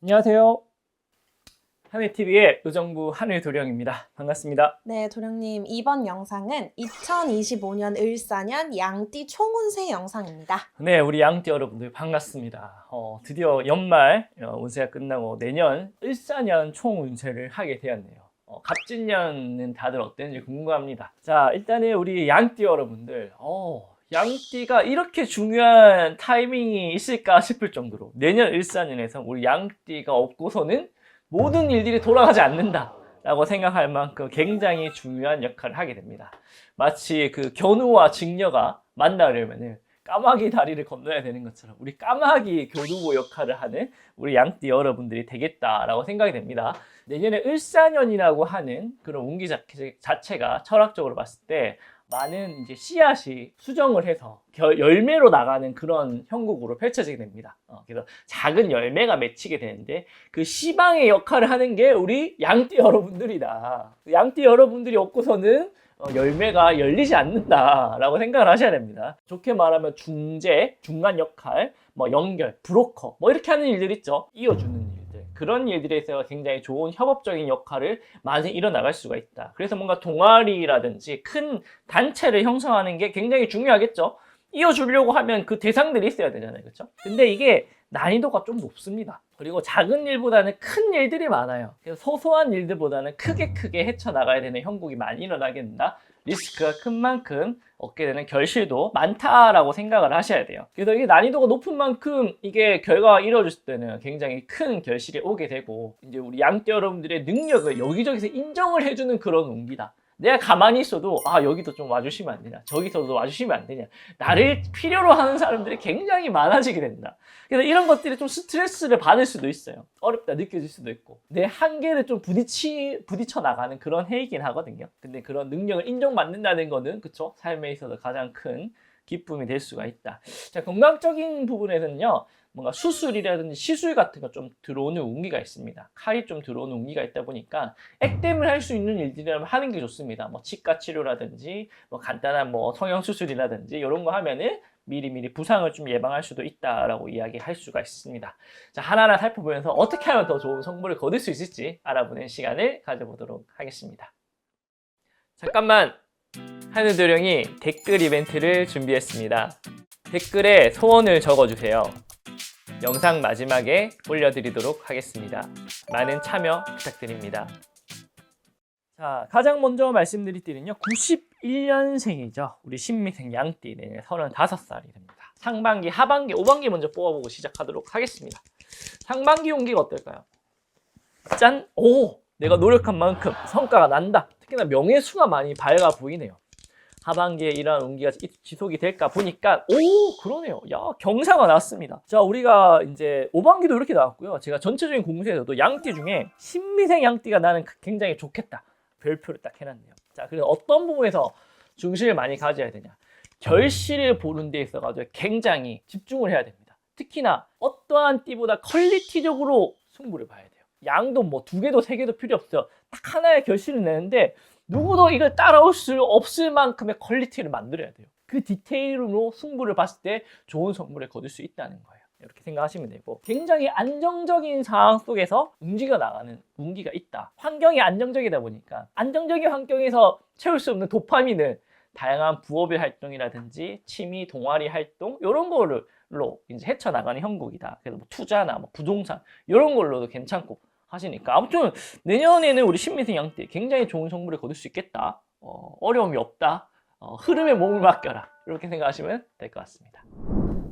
안녕하세요. 하늘TV의 의정부 하늘도령입니다. 반갑습니다. 네, 도령님, 이번 영상은 2025년 을사년 양띠 총운세 영상입니다. 네, 우리 양띠 여러분들 반갑습니다. 드디어 연말 운세가 끝나고 내년 을사년 총운세를 하게 되었네요. 갑진년은 다들 어땠는지 궁금합니다. 자, 일단은 우리 양띠 여러분들, 양띠가 이렇게 중요한 타이밍이 있을까 싶을 정도로 내년 을사년에서 우리 양띠가 없고서는 모든 일들이 돌아가지 않는다 라고 생각할 만큼 굉장히 중요한 역할을 하게 됩니다. 마치 그 견우와 직녀가 만나려면 까마귀 다리를 건너야 되는 것처럼 우리 까마귀 교두보 역할을 하는 우리 양띠 여러분들이 되겠다라고 생각이 됩니다. 내년에 을사년이라고 하는 그런 운기 자체가 철학적으로 봤을 때 많은 이제 씨앗이 수정을 해서 열매로 나가는 그런 형국으로 펼쳐지게 됩니다. 그래서 작은 열매가 맺히게 되는데 그 씨방의 역할을 하는 게 우리 양띠 여러분들이다. 양띠 여러분들이 없고서는 열매가 열리지 않는다라고 생각을 하셔야 됩니다. 좋게 말하면 중재, 중간 역할, 연결, 브로커 이렇게 하는 일들 있죠. 이어주는 일들. 그런 일들에 있어서 굉장히 좋은 협업적인 역할을 많이 일어나갈 수가 있다. 그래서 뭔가 동아리라든지 큰 단체를 형성하는 게 굉장히 중요하겠죠. 이어주려고 하면 그 대상들이 있어야 되잖아요. 그렇죠? 근데 이게 난이도가 좀 높습니다. 그리고 작은 일보다는 큰 일들이 많아요. 그래서 소소한 일들보다는 크게 헤쳐나가야 되는 형국이 많이 일어나게 된다. 리스크가 큰 만큼 얻게 되는 결실도 많다라고 생각을 하셔야 돼요. 그래서 이게 난이도가 높은 만큼 이게 결과가 이루어졌을 때는 굉장히 큰 결실이 오게 되고 이제 우리 양띠 여러분들의 능력을 여기저기서 인정을 해주는 그런 운기다. 내가 가만히 있어도 여기도 좀 와주시면 안 되냐, 저기서도 와주시면 안 되냐, 나를 필요로 하는 사람들이 굉장히 많아지게 된다. 그래서 이런 것들이 좀 스트레스를 받을 수도 있어요. 어렵다 느껴질 수도 있고 내 한계를 좀 부딪혀 나가는 그런 해이긴 하거든요. 근데 그런 능력을 인정받는다는 거는 그쵸? 삶에 있어서 가장 큰 기쁨이 될 수가 있다. 자, 건강적인 부분에서는요, 뭔가 수술이라든지 시술 같은 거 좀 들어오는 운기가 있습니다. 칼이 좀 들어오는 운기가 있다 보니까 액땜을 할 수 있는 일들이라면 하는 게 좋습니다. 치과 치료라든지 간단한 성형 수술이라든지 이런 거 하면은 미리미리 부상을 좀 예방할 수도 있다라고 이야기할 수가 있습니다. 자, 하나하나 살펴보면서 어떻게 하면 더 좋은 성부를 거둘 수 있을지 알아보는 시간을 가져보도록 하겠습니다. 잠깐만, 하늘도령이 댓글 이벤트를 준비했습니다. 댓글에 소원을 적어주세요. 영상 마지막에 올려드리도록 하겠습니다. 많은 참여 부탁드립니다. 자, 가장 먼저 말씀드릴 때는요, 91년생이죠. 우리 신미생 양띠, 내년 35살이 됩니다. 상반기, 하반기, 오반기 먼저 뽑아보고 시작하도록 하겠습니다. 상반기 운기가 어떨까요? 짠! 오! 내가 노력한 만큼 성과가 난다. 특히나 명예수가 많이 밝아 보이네요. 하반기에 이러한 운기가 지속이 될까 보니까 그러네요. 야, 경사가 나왔습니다. 자, 우리가 이제 오반기도 이렇게 나왔고요. 제가 전체적인 공세에서도 양띠 중에 신미생 양띠가 나는 굉장히 좋겠다. 별표를 딱 해놨네요. 자, 그래서 어떤 부분에서 중심을 많이 가져야 되냐. 결실을 보는 데 있어가지고 굉장히 집중을 해야 됩니다. 특히나 어떠한 띠보다 퀄리티적으로 승부를 봐야 돼요. 양도 2개도 3개도 필요 없어요. 딱 하나의 결실을 내는데 누구도 이걸 따라올 수 없을 만큼의 퀄리티를 만들어야 돼요. 그 디테일로 승부를 봤을 때 좋은 성부를 거둘 수 있다는 거예요. 이렇게 생각하시면 되고, 굉장히 안정적인 상황 속에서 움직여 나가는 운기가 있다. 환경이 안정적이다 보니까 안정적인 환경에서 채울 수 없는 도파민을 다양한 부업의 활동이라든지 취미, 동아리 활동 이런 걸로 이제 헤쳐나가는 형국이다. 그래서 투자나 부동산 이런 걸로도 괜찮고 하시니까 아무튼 내년에는 우리 신미생 양띠 굉장히 좋은 성부를 거둘 수 있겠다. 어려움이 없다. 흐름에 몸을 맡겨라. 이렇게 생각하시면 될 것 같습니다.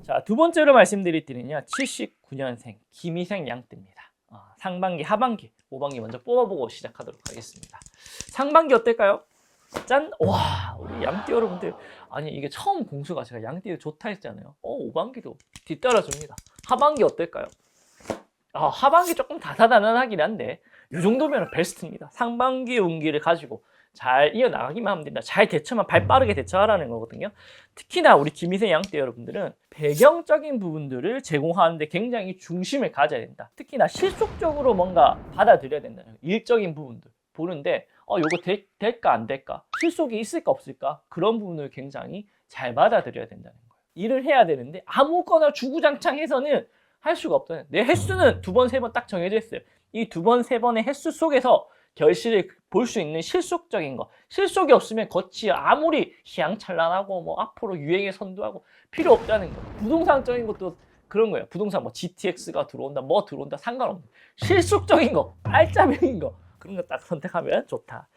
자, 두 번째로 말씀드릴 때는요, 79년생 김희생 양띠입니다. 상반기, 하반기, 오반기 먼저 뽑아보고 시작하도록 하겠습니다. 상반기 어떨까요? 짠! 와, 우리 양띠 여러분들, 아니 이게 처음 공수가 제가 양띠 좋다 했잖아요. 오반기도 뒤따라줍니다. 하반기 어떨까요? 하반기 조금 다사다난하긴 한데 이 정도면 베스트입니다. 상반기 운기를 가지고 잘 이어나가기만 하면 된다. 잘 대처만, 발 빠르게 대처하라는 거거든요. 특히나 우리 김희생 양띠 여러분들은 배경적인 부분들을 제공하는데 굉장히 중심을 가져야 된다. 특히나 실속적으로 뭔가 받아들여야 된다. 일적인 부분들 보는데 요거 될까 안 될까? 실속이 있을까 없을까? 그런 부분을 굉장히 잘 받아들여야 된다는 거예요. 일을 해야 되는데 아무거나 주구장창 해서는 할 수가 없잖아요. 내 횟수는 2번, 3번 딱 정해져 있어요. 이 2번, 3번의 횟수 속에서 결실을 볼 수 있는 실속적인 거. 실속이 없으면 겉이 아무리 희양찬란하고 뭐 앞으로 유행에 선도하고 필요 없다는 거. 부동산적인 것도 그런 거예요. 부동산 뭐 GTX가 들어온다, 뭐 들어온다 상관없는 실속적인 거, 알짜배기인 거. 그런 거 딱 선택하면 좋다.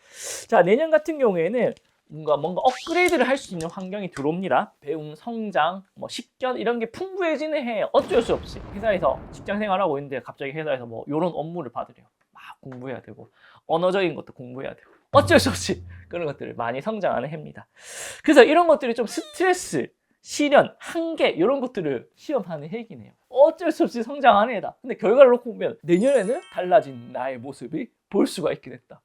자, 내년 같은 경우에는 뭔가 업그레이드를 할 수 있는 환경이 들어옵니다. 배움, 성장, 뭐 식견 이런 게 풍부해지는 해. 어쩔 수 없이 회사에서 직장 생활하고 있는데 갑자기 회사에서 뭐 이런 업무를 받으래요. 막 공부해야 되고 언어적인 것도 공부해야 되고 어쩔 수 없이 그런 것들을 많이 성장하는 해입니다. 그래서 이런 것들이 좀 스트레스, 시련, 한계 이런 것들을 시험하는 해이긴 해요. 어쩔 수 없이 성장하는 해다. 근데 결과를 놓고 보면 내년에는 달라진 나의 모습이 볼 수가 있게 됐다.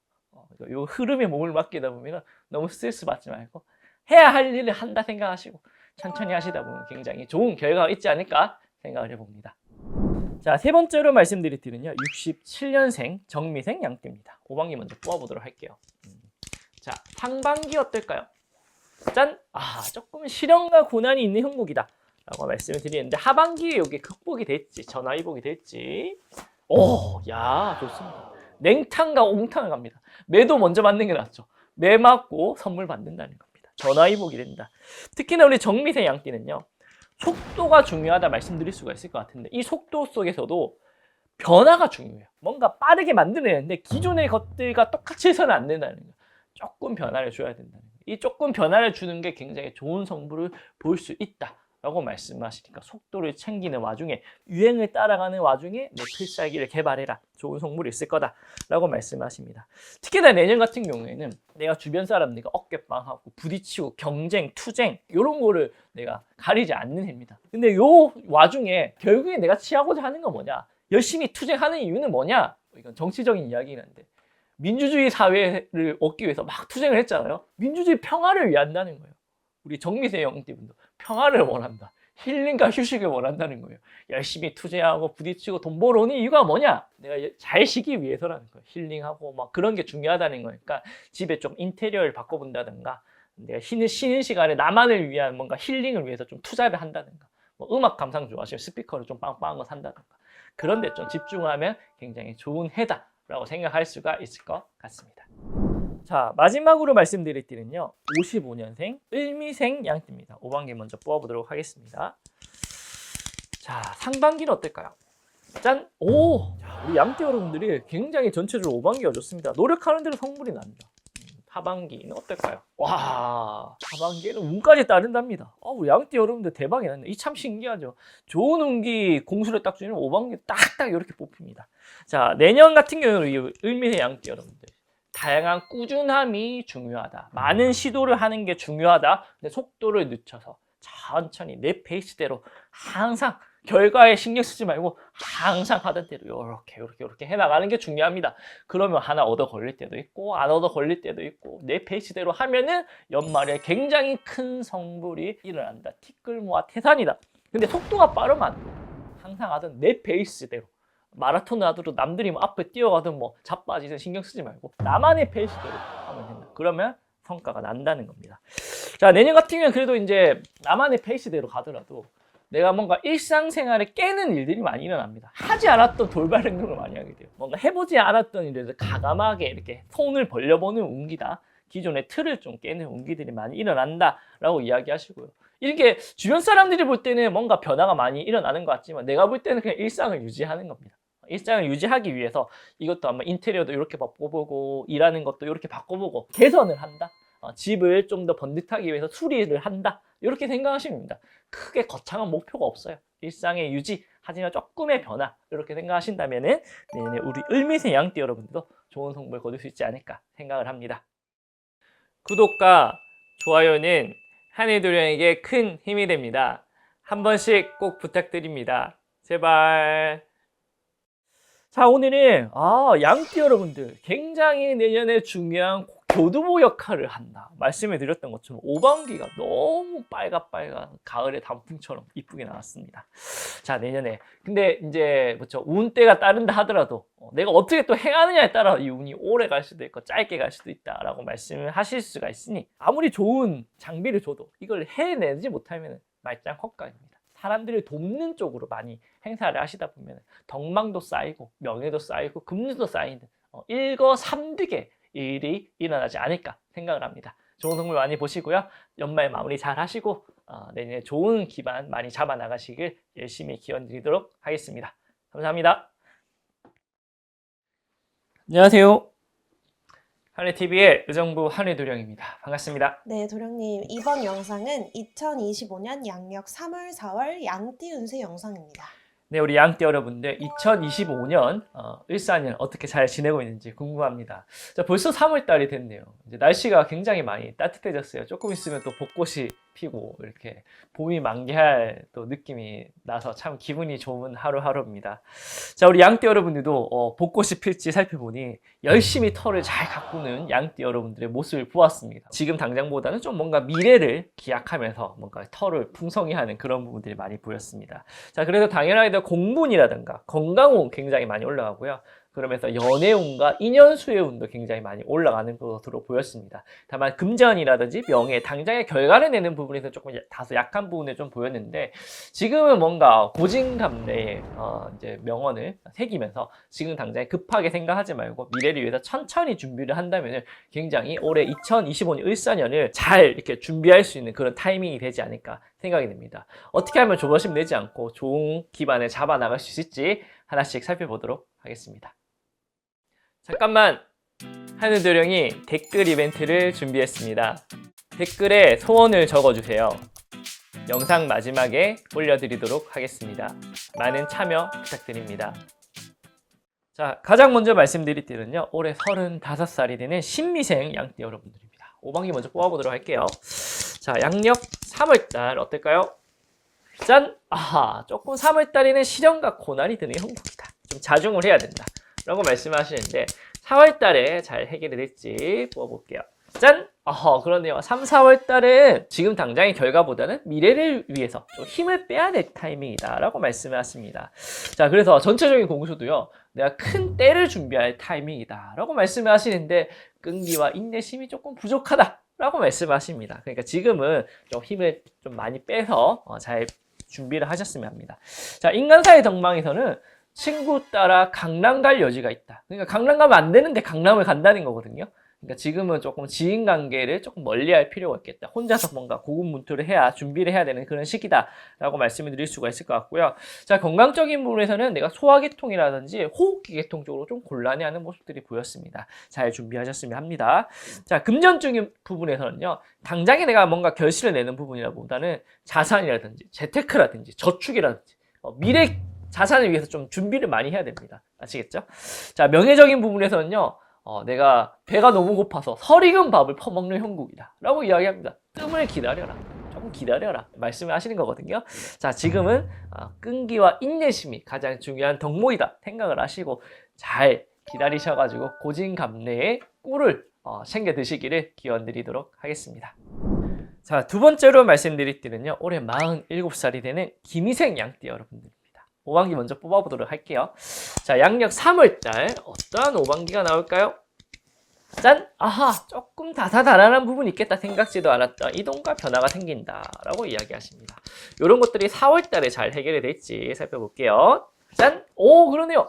이 흐름에 몸을 맡기다 보면 너무 스트레스 받지 말고 해야 할 일을 한다 생각하시고 천천히 하시다 보면 굉장히 좋은 결과가 있지 않을까 생각을 해봅니다. 자, 세 번째로 말씀드릴 띠는요 67년생 정미생 양띠입니다. 5반기 먼저 뽑아보도록 할게요. 자, 상반기 어떨까요? 짠! 조금 시련과 고난이 있는 형국이다 라고 말씀을 드리는데 하반기에 여기 극복이 될지 전화위복이 될지 야 좋습니다. 냉탕과 옹탕을 갑니다. 매도 먼저 맞는 게 낫죠. 매 맞고 선물 받는다는 겁니다. 전화위복이 된다. 특히나 우리 정미생 양띠는요 속도가 중요하다 말씀드릴 수가 있을 것 같은데 이 속도 속에서도 변화가 중요해요. 뭔가 빠르게 만들어내는데 기존의 것들과 똑같이 해서는 안 된다는 거예요. 조금 변화를 줘야 된다는 거예요. 이 조금 변화를 주는 게 굉장히 좋은 성부를 볼 수 있다 라고 말씀하시니까 속도를 챙기는 와중에 유행을 따라가는 와중에 내 필살기를 개발해라. 좋은 성물이 있을 거다 라고 말씀하십니다. 특히나 내년 같은 경우에는 내가 주변 사람들과 어깨빵하고 부딪히고 경쟁, 투쟁 이런 거를 내가 가리지 않는 해입니다. 근데 요 와중에 결국에 내가 취하고자 하는 건 뭐냐? 열심히 투쟁하는 이유는 뭐냐? 이건 정치적인 이야기긴 한데 민주주의 사회를 얻기 위해서 막 투쟁을 했잖아요. 민주주의 평화를 위한다는 거예요. 우리 정미세 영띠분도 평화를 원한다. 힐링과 휴식을 원한다는 거예요. 열심히 투쟁하고 부딪히고 돈 벌어오는 이유가 뭐냐? 내가 잘 쉬기 위해서라는 거예요. 힐링하고 막 그런 게 중요하다는 거니까 집에 좀 인테리어를 바꿔본다든가 내가 쉬는 시간에 나만을 위한 뭔가 힐링을 위해서 좀 투자를 한다든가 뭐 음악 감상 좋아하시면 스피커를 좀 빵빵한 거 산다든가 그런 데 좀 집중하면 굉장히 좋은 해다 라고 생각할 수가 있을 것 같습니다. 자, 마지막으로 말씀드릴 띠는요 55년생 을미생 양띠입니다. 5반기 먼저 뽑아보도록 하겠습니다. 자, 상반기는 어떨까요? 짠! 자, 우리 양띠 여러분들이 굉장히 전체적으로 5반기가 좋습니다. 노력하는 대로 성물이 납니다. 하반기는 어떨까요? 와, 하반기에는 운까지 따른답니다. 우리 양띠 여러분들 대박이 났네. 이 참 신기하죠. 좋은 운기 공수를 딱 주면 5반기 딱딱 이렇게 뽑힙니다. 자, 내년 같은 경우는 이 을미의 양띠 여러분들 다양한 꾸준함이 중요하다. 많은 시도를 하는 게 중요하다. 근데 속도를 늦춰서 천천히 내 페이스대로 항상 결과에 신경 쓰지 말고 항상 하던 대로 이렇게 해나가는 게 중요합니다. 그러면 하나 얻어 걸릴 때도 있고 안 얻어 걸릴 때도 있고 내 페이스대로 하면은 연말에 굉장히 큰 성불이 일어난다. 티끌모아 태산이다. 근데 속도가 빠르면 안 돼. 항상 하던 내 페이스대로 마라톤을 하더라도 남들이 뭐 앞에 뛰어가든 뭐 자빠지든 신경 쓰지 말고 나만의 페이스대로 하면 된다. 그러면 성과가 난다는 겁니다. 자, 내년 같은 경우는 그래도 이제 나만의 페이스대로 가더라도 내가 뭔가 일상생활에 깨는 일들이 많이 일어납니다. 하지 않았던 돌발 행동을 많이 하게 돼요. 뭔가 해보지 않았던 일에서 가감하게 이렇게 손을 벌려보는 운기다. 기존의 틀을 좀 깨는 운기들이 많이 일어난다라고 이야기하시고요. 이렇게 주변 사람들이 볼 때는 뭔가 변화가 많이 일어나는 것 같지만 내가 볼 때는 그냥 일상을 유지하는 겁니다. 일상을 유지하기 위해서 이것도 아마 인테리어도 이렇게 바꿔보고 일하는 것도 이렇게 바꿔보고 개선을 한다. 집을 좀 더 번듯하기 위해서 수리를 한다. 이렇게 생각하시면 됩니다. 크게 거창한 목표가 없어요. 일상의 유지, 하지만 조금의 변화 이렇게 생각하신다면은 내년에 우리 을미생 양띠 여러분들도 좋은 성공을 거둘 수 있지 않을까 생각을 합니다. 구독과 좋아요는 한해도령에게 큰 힘이 됩니다. 한 번씩 꼭 부탁드립니다. 제발. 자, 오늘은 양띠 여러분들 굉장히 내년에 중요한 교두보 역할을 한다 말씀을 드렸던 것처럼 5반기가 너무 빨갛빨간 가을의 단풍처럼 이쁘게 나왔습니다. 자, 내년에 근데 이제 그렇죠 운때가 따른다 하더라도 내가 어떻게 또 행하느냐에 따라 이 운이 오래 갈 수도 있고 짧게 갈 수도 있다라고 말씀을 하실 수가 있으니 아무리 좋은 장비를 줘도 이걸 해내지 못하면 말짱 헛간입니다. 사람들을 돕는 쪽으로 많이 행사를 하시다 보면 덕망도 쌓이고 명예도 쌓이고 금수도 쌓이는 일거삼득의 일이 일어나지 않을까 생각을 합니다. 좋은 선물 많이 보시고요. 연말 마무리 잘 하시고 내년에 좋은 기반 많이 잡아 나가시길 열심히 기원 드리도록 하겠습니다. 감사합니다. 안녕하세요. 하늘TV의 의정부 하늘도령입니다. 반갑습니다. 네, 도령님. 이번 영상은 2025년 양력 3월, 4월 양띠 운세 영상입니다. 네, 우리 양띠 여러분들 2025년 을사년 어떻게 잘 지내고 있는지 궁금합니다. 자, 벌써 3월 달이 됐네요. 이제 날씨가 굉장히 많이 따뜻해졌어요. 조금 있으면 또 벚꽃이 피고 이렇게 봄이 만개할 또 느낌이 나서 참 기분이 좋은 하루하루입니다. 자, 우리 양띠 여러분들도 벚꽃이 필지 살펴보니 열심히 털을 잘 가꾸는 양띠 여러분들의 모습을 보았습니다. 지금 당장보다는 좀 뭔가 미래를 기약하면서 뭔가 털을 풍성히하는 그런 부분들이 많이 보였습니다. 자, 그래서 당연하게도 공분이라든가 건강운 굉장히 많이 올라가고요. 그러면서 연애운과 인연수의 운도 굉장히 많이 올라가는 것으로 보였습니다. 다만 금전이라든지 명예, 당장의 결과를 내는 부분에서 조금 다소 약한 부분을 좀 보였는데 지금은 뭔가 고진감래의 이제 명언을 새기면서 지금 당장에 급하게 생각하지 말고 미래를 위해서 천천히 준비를 한다면 굉장히 올해 2025년 을사년을 잘 이렇게 준비할 수 있는 그런 타이밍이 되지 않을까 생각이 됩니다. 어떻게 하면 조바심 내지 않고 좋은 기반을 잡아 나갈 수 있을지 하나씩 살펴보도록 하겠습니다. 잠깐만, 하늘도령이 댓글 이벤트를 준비했습니다. 댓글에 소원을 적어주세요. 영상 마지막에 올려드리도록 하겠습니다. 많은 참여 부탁드립니다. 자, 가장 먼저 말씀드릴 때는요, 올해 35살이 되는 신미생 양띠 여러분들입니다. 5반기 먼저 뽑아보도록 할게요. 자, 양력 3월달 어떨까요? 짠! 아하, 조금 3월달에는 시련과 고난이 드는 형국이다. 좀 자중을 해야 된다 라고 말씀하시는데 4월달에 잘 해결이 될지 뽑아볼게요. 짠! 그러네요. 3, 4월달은 지금 당장의 결과보다는 미래를 위해서 좀 힘을 빼야 될 타이밍이다 라고 말씀을 하십니다. 자, 그래서 전체적인 공수도요, 내가 큰 때를 준비할 타이밍이다 라고 말씀을 하시는데 끈기와 인내심이 조금 부족하다 라고 말씀을 하십니다. 그러니까 지금은 좀 힘을 좀 많이 빼서 잘 준비를 하셨으면 합니다. 자, 인간사의 덕망에서는 친구 따라 강남 갈 여지가 있다. 그러니까 강남 가면 안 되는데 강남을 간다는 거거든요. 그러니까 지금은 조금 지인 관계를 조금 멀리 할 필요가 있겠다. 혼자서 뭔가 고군분투를 해야 준비를 해야 되는 그런 시기다 라고 말씀을 드릴 수가 있을 것 같고요. 자, 건강적인 부분에서는 내가 소화계통이라든지 호흡기계통 쪽으로 좀 곤란해하는 모습들이 보였습니다. 잘 준비하셨으면 합니다. 자, 금전적인 부분에서는요, 당장에 내가 뭔가 결실을 내는 부분이라보다는 자산이라든지 재테크라든지 저축이라든지 미래 자산을 위해서 좀 준비를 많이 해야 됩니다. 아시겠죠? 자, 명예적인 부분에서는요, 내가 배가 너무 고파서 설익은 밥을 퍼먹는 형국이다 라고 이야기합니다. 뜸을 기다려라. 조금 기다려라. 말씀을 하시는 거거든요. 자, 지금은 끈기와 인내심이 가장 중요한 덕목이다 생각을 하시고 잘 기다리셔가지고 고진감래의 꿀을 챙겨 드시기를 기원 드리도록 하겠습니다. 자, 두 번째로 말씀드릴 때는요, 올해 47살이 되는 김희생 양띠 여러분들. 5반기 먼저 뽑아보도록 할게요. 자, 양력 3월달 어떠한 5반기가 나올까요? 짠! 아하! 조금 다사다난한 부분이 있겠다 생각지도 않았던 이동과 변화가 생긴다 라고 이야기하십니다. 이런 것들이 4월달에 잘 해결이 될지 살펴볼게요. 짠! 오, 그러네요.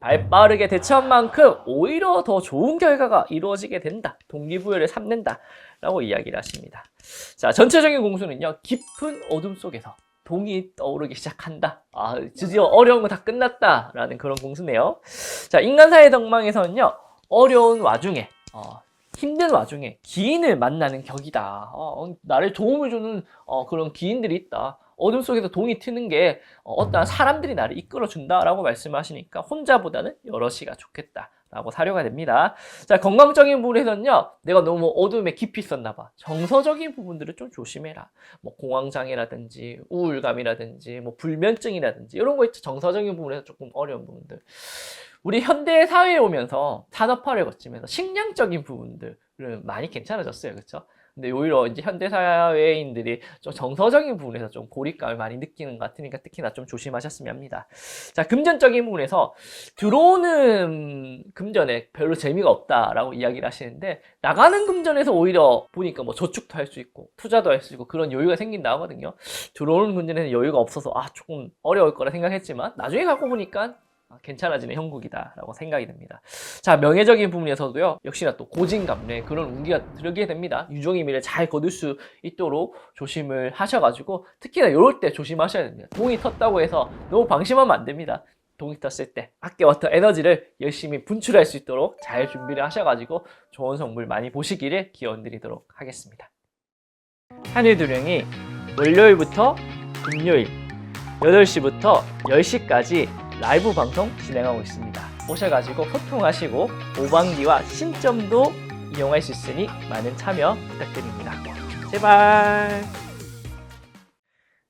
발빠르게 대처한 만큼 오히려 더 좋은 결과가 이루어지게 된다. 동기부여를 삼는다 라고 이야기를 하십니다. 자, 전체적인 공수는요, 깊은 어둠 속에서 동이 떠오르기 시작한다. 드디어 어려운 거 다 끝났다 라는 그런 공수네요. 자, 인간사의 덕망에서는요, 어려운 와중에 힘든 와중에 기인을 만나는 격이다. 나를 도움을 주는 그런 기인들이 있다. 어둠 속에서 동이 트는 게 어떠한 사람들이 나를 이끌어준다 라고 말씀하시니까 혼자보다는 여럿이가 좋겠다 라고 사료가 됩니다. 자, 건강적인 부분에서는요, 내가 너무 어둠에 깊이 있었나 봐. 정서적인 부분들을 좀 조심해라. 뭐 공황장애라든지 우울감이라든지 뭐 불면증이라든지 이런 거 있죠. 정서적인 부분에서 조금 어려운 부분들. 우리 현대 사회에 오면서 산업화를 거치면서 식량적인 부분들은 많이 괜찮아졌어요. 그렇죠? 근데 오히려 이제 현대사회인들이 좀 정서적인 부분에서 좀 고립감을 많이 느끼는 것 같으니까 특히나 좀 조심하셨으면 합니다. 자, 금전적인 부분에서 들어오는 금전에 별로 재미가 없다라고 이야기를 하시는데, 나가는 금전에서 오히려 보니까 뭐 저축도 할 수 있고 투자도 할 수 있고 그런 여유가 생긴다 하거든요. 들어오는 금전에서 여유가 없어서 조금 어려울 거라 생각했지만 나중에 갖고 보니까 괜찮아지는 형국이다라고 생각이 듭니다. 자, 명예적인 부분에서도요, 역시나 또 고진감래 그런 운기가 들게 됩니다. 유종의 미를 잘 거둘 수 있도록 조심을 하셔가지고, 특히나 이럴 때 조심하셔야 됩니다. 동이 텄다고 해서 너무 방심하면 안 됩니다. 동이 텄을 때 아껴왔던 에너지를 열심히 분출할 수 있도록 잘 준비를 하셔가지고 좋은 성물 많이 보시기를 기원드리도록 하겠습니다. 한일두령이 월요일부터 금요일 8시부터 10시까지 라이브 방송 진행하고 있습니다. 오셔가지고 소통하시고 오방기와 신점도 이용할 수 있으니 많은 참여 부탁드립니다. 제발.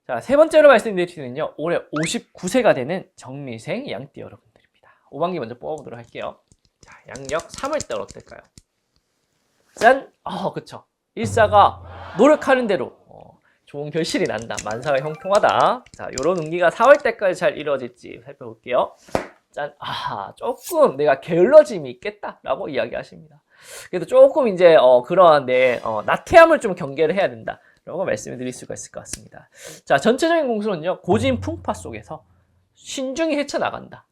자, 세 번째로 말씀드리는요, 올해 59세가 되는 정미생 양띠 여러분들입니다. 오방기 먼저 뽑아보도록 할게요. 자, 양력 3월달 어떨까요? 짠! 그쵸. 일사가 노력하는 대로 좋은 결실이 난다. 만사가 형통하다. 자, 요런 운기가 4월 때까지 잘 이루어질지 살펴볼게요. 짠. 조금 내가 게을러짐이 있겠다라고 이야기하십니다. 그래도 조금 이제 그러한 내 나태함을 좀 경계를 해야 된다. 라고 말씀을 드릴 수가 있을 것 같습니다. 자, 전체적인 공수는요, 고진 풍파 속에서 신중히 헤쳐나간다.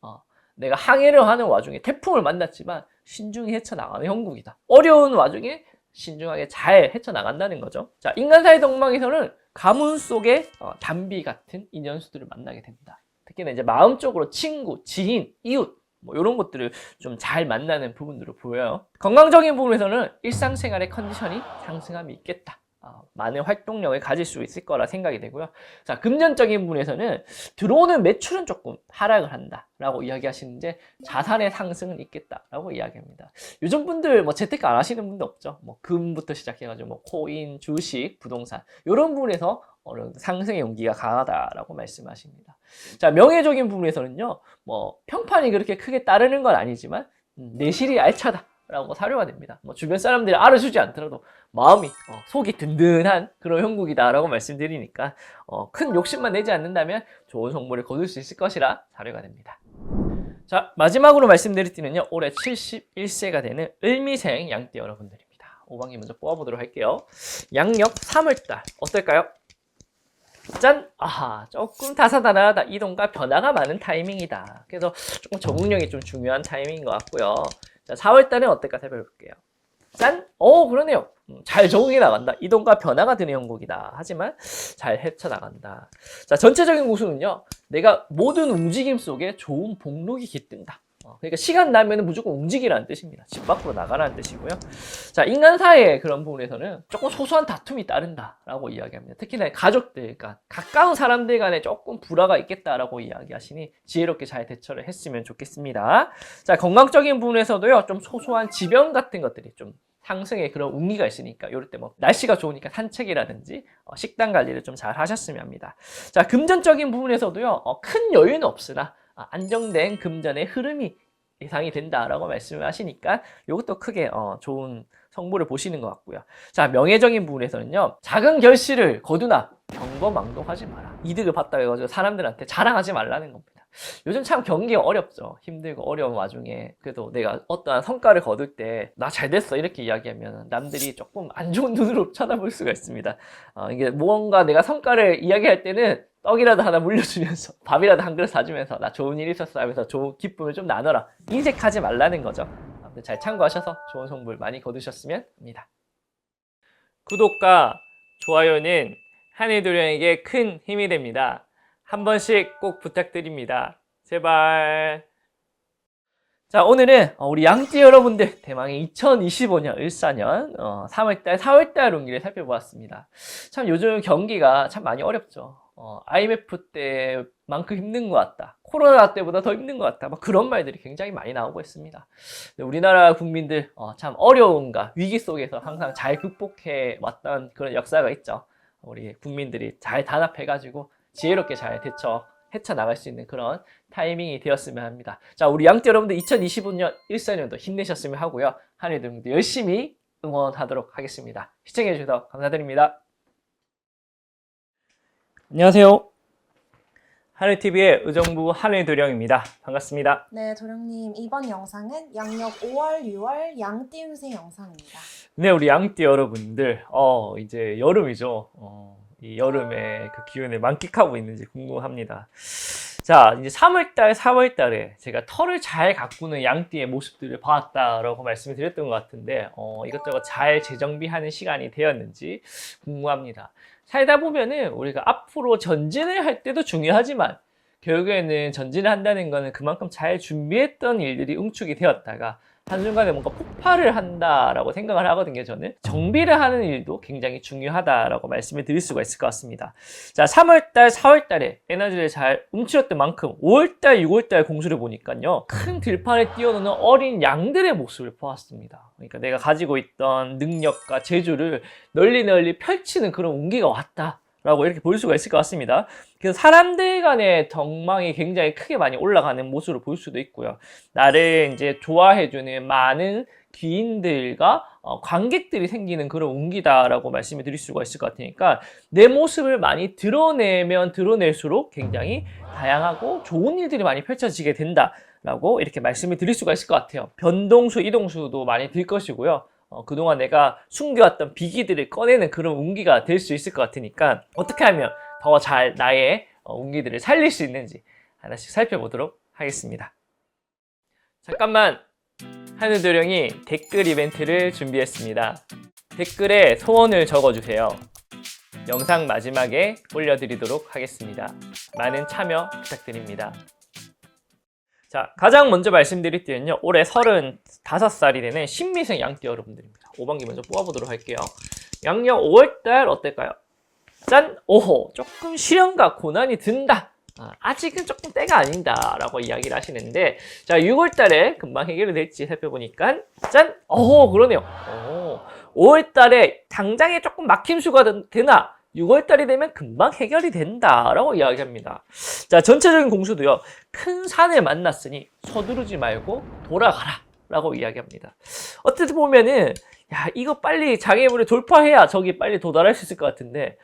내가 항해를 하는 와중에 태풍을 만났지만 신중히 헤쳐나가는 형국이다. 어려운 와중에 신중하게 잘 헤쳐나간다는 거죠. 자, 인간사의 동망에서는 가문 속에 단비 같은 인연수들을 만나게 됩니다. 특히나 이제 마음적으로 친구, 지인, 이웃 뭐 이런 것들을 좀 잘 만나는 부분들을 보여요. 건강적인 부분에서는 일상생활의 컨디션이 상승함이 있겠다. 많은 활동력을 가질 수 있을 거라 생각이 되고요. 자, 금전적인 부분에서는 들어오는 매출은 조금 하락을 한다라고 이야기하시는데 자산의 상승은 있겠다라고 이야기합니다. 요즘 분들 뭐 재테크 안 하시는 분도 없죠. 뭐 금부터 시작해가지고 뭐 코인, 주식, 부동산 이런 부분에서 상승의 용기가 강하다라고 말씀하십니다. 자, 명예적인 부분에서는요, 뭐 평판이 그렇게 크게 따르는 건 아니지만 내실이 알차다. 라고 사료가 됩니다. 뭐 주변 사람들이 알아주지 않더라도 마음이 속이 든든한 그런 형국이다 라고 말씀드리니까 큰 욕심만 내지 않는다면 좋은 성물을 거둘 수 있을 것이라 사료가 됩니다. 자, 마지막으로 말씀드릴 띠는요, 올해 71세가 되는 을미생 양띠 여러분들입니다. 오방기 먼저 뽑아보도록 할게요. 양력 3월달 어떨까요? 짠! 조금 다사다난하다. 이동과 변화가 많은 타이밍이다. 그래서 조금 적응력이 좀 중요한 타이밍인 것 같고요. 자, 4월달은 어떨까 살펴볼게요. 짠! 그러네요. 잘 적응해 나간다. 이동과 변화가 드는 형국이다. 하지만 잘 헤쳐나간다. 자, 전체적인 구수는요, 내가 모든 움직임 속에 좋은 복록이 깃든다. 그러니까 시간 나면 무조건 움직이라는 뜻입니다. 집 밖으로 나가라는 뜻이고요. 자, 인간사이의 그런 부분에서는 조금 소소한 다툼이 따른다라고 이야기합니다. 특히나 가족들, 그러니까 가까운 사람들 간에 조금 불화가 있겠다라고 이야기하시니 지혜롭게 잘 대처를 했으면 좋겠습니다. 자, 건강적인 부분에서도요, 좀 소소한 질병 같은 것들이 좀 상승의 그런 운기가 있으니까 이럴 때 뭐 날씨가 좋으니까 산책이라든지 식단 관리를 좀 잘 하셨으면 합니다. 자, 금전적인 부분에서도요, 큰 여유는 없으나 안정된 금전의 흐름이 예상이 된다라고 말씀을 하시니까 이것도 크게 좋은 성부를 보시는 것 같고요. 자, 명예적인 부분에서는요, 작은 결실을 거두나 경거망동하지 마라. 이득을 봤다고 해가지고 사람들한테 자랑하지 말라는 겁니다. 요즘 참 경기가 어렵죠. 힘들고 어려운 와중에 그래도 내가 어떠한 성과를 거둘 때 나 잘 됐어 이렇게 이야기하면 남들이 조금 안 좋은 눈으로 쳐다볼 수가 있습니다. 이게 무언가 내가 성과를 이야기할 때는 떡이라도 하나 물려주면서 밥이라도 한 그릇 사주면서 나 좋은 일 있었어 하면서 좋은 기쁨을 좀 나눠라. 인색하지 말라는 거죠. 잘 참고하셔서 좋은 성불 많이 거두셨으면 합니다. 구독과 좋아요는 한일도령에게 큰 힘이 됩니다. 한 번씩 꼭 부탁드립니다. 제발. 자, 오늘은 우리 양띠 여러분들 대망의 2025년 을사년 3월달, 4월달 운기를 살펴보았습니다. 참 요즘 경기가 참 많이 어렵죠. IMF 때만큼 힘든 것 같다. 코로나 때보다 더 힘든 것 같다. 뭐 그런 말들이 굉장히 많이 나오고 있습니다. 우리나라 국민들 참 어려움과 위기 속에서 항상 잘 극복해 왔던 그런 역사가 있죠. 우리 국민들이 잘 단합해가지고 지혜롭게 잘 헤쳐나갈 수 있는 그런 타이밍이 되었으면 합니다. 자, 우리 양띠 여러분들 2025년 14년도 힘내셨으면 하고요. 한해도 열심히 응원하도록 하겠습니다. 시청해주셔서 감사드립니다. 안녕하세요. 하늘TV의 의정부 하늘도령입니다. 반갑습니다. 네, 도령님, 이번 영상은 양력 5월, 6월 양띠 운세 영상입니다. 네, 우리 양띠 여러분들, 이제 여름이죠. 이 여름의 그 기운을 만끽하고 있는지 궁금합니다. 자, 이제 3월달, 4월달에 제가 털을 잘 가꾸는 양띠의 모습들을 봐왔다라고 말씀을 드렸던 것 같은데, 이것저것 잘 재정비하는 시간이 되었는지 궁금합니다. 살다 보면은 우리가 앞으로 전진을 할 때도 중요하지만, 결국에는 전진을 한다는 거는 그만큼 잘 준비했던 일들이 응축이 되었다가 한순간에 뭔가 폭발을 한다라고 생각을 하거든요. 저는 정비를 하는 일도 굉장히 중요하다라고 말씀을 드릴 수가 있을 것 같습니다. 자, 3월달, 4월달에 에너지를 잘 움츠렸던 만큼 5월달, 6월달 공수를 보니까요, 큰 들판에 뛰어노는 어린 양들의 모습을 보았습니다. 그러니까 내가 가지고 있던 능력과 재주를 널리 펼치는 그런 운기가 왔다 라고 이렇게 볼 수가 있을 것 같습니다. 그래서 사람들 간의 덕망이 굉장히 크게 많이 올라가는 모습을 볼 수도 있고요. 나를 이제 좋아해주는 많은 귀인들과 관객들이 생기는 그런 운기다라고 말씀을 드릴 수가 있을 것 같으니까 내 모습을 많이 드러내면 드러낼수록 굉장히 다양하고 좋은 일들이 많이 펼쳐지게 된다라고 이렇게 말씀을 드릴 수가 있을 것 같아요. 변동수, 이동수도 많이 들 것이고요. 그동안 내가 숨겨왔던 비기들을 꺼내는 그런 운기가 될 수 있을 것 같으니까 어떻게 하면 더 잘 나의 운기들을 살릴 수 있는지 하나씩 살펴보도록 하겠습니다. 잠깐만, 하늘도령이 댓글 이벤트를 준비했습니다. 댓글에 소원을 적어주세요. 영상 마지막에 올려드리도록 하겠습니다. 많은 참여 부탁드립니다. 자, 가장 먼저 말씀드릴 때는요, 올해 35살이 되는 신미생 양띠 여러분들입니다. 5반기 먼저 뽑아보도록 할게요. 양력 5월달 어떨까요? 짠! 오호! 조금 시련과 고난이 든다. 아직은 조금 때가 아니다 라고 이야기를 하시는데, 자, 6월달에 금방 해결이 될지 살펴보니까 짠! 오호! 그러네요. 5월달에 당장에 조금 막힘수가 되나? 6월달이 되면 금방 해결이 된다라고 이야기합니다. 자, 전체적인 공수도요, 큰 산을 만났으니 서두르지 말고 돌아가라 라고 이야기합니다. 어떻게 보면은 이거 빨리 장애물을 돌파해야 저기 빨리 도달할 수 있을 것 같은데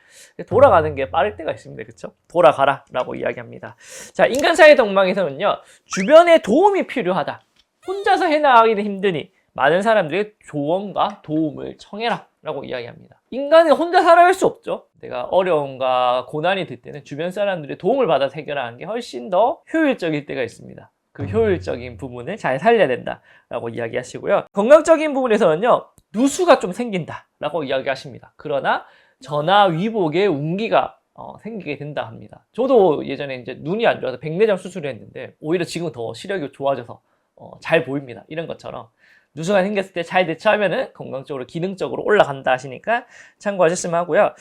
돌아가는 게 빠를 때가 있습니다. 그렇죠? 돌아가라 라고 이야기합니다. 자, 인간사의 덕망에서는요, 주변에 도움이 필요하다. 혼자서 해나가기는 힘드니 많은 사람들의 조언과 도움을 청해라 라고 이야기합니다. 인간은 혼자 살아갈 수 없죠. 내가 어려움과 고난이 들 때는 주변 사람들의 도움을 받아서 해결하는 게 훨씬 더 효율적일 때가 있습니다. 그 효율적인 부분을 잘 살려야 된다라고 이야기하시고요. 건강적인 부분에서는요, 누수가 좀 생긴다라고 이야기하십니다. 그러나 전화 위복의 운기가 생기게 된다 합니다. 저도 예전에 이제 눈이 안 좋아서 백내장 수술을 했는데 오히려 지금 더 시력이 좋아져서 잘 보입니다. 이런 것처럼 누수가 생겼을 때 잘 대처하면은 건강적으로 기능적으로 올라간다 하시니까 참고하셨으면 하고요.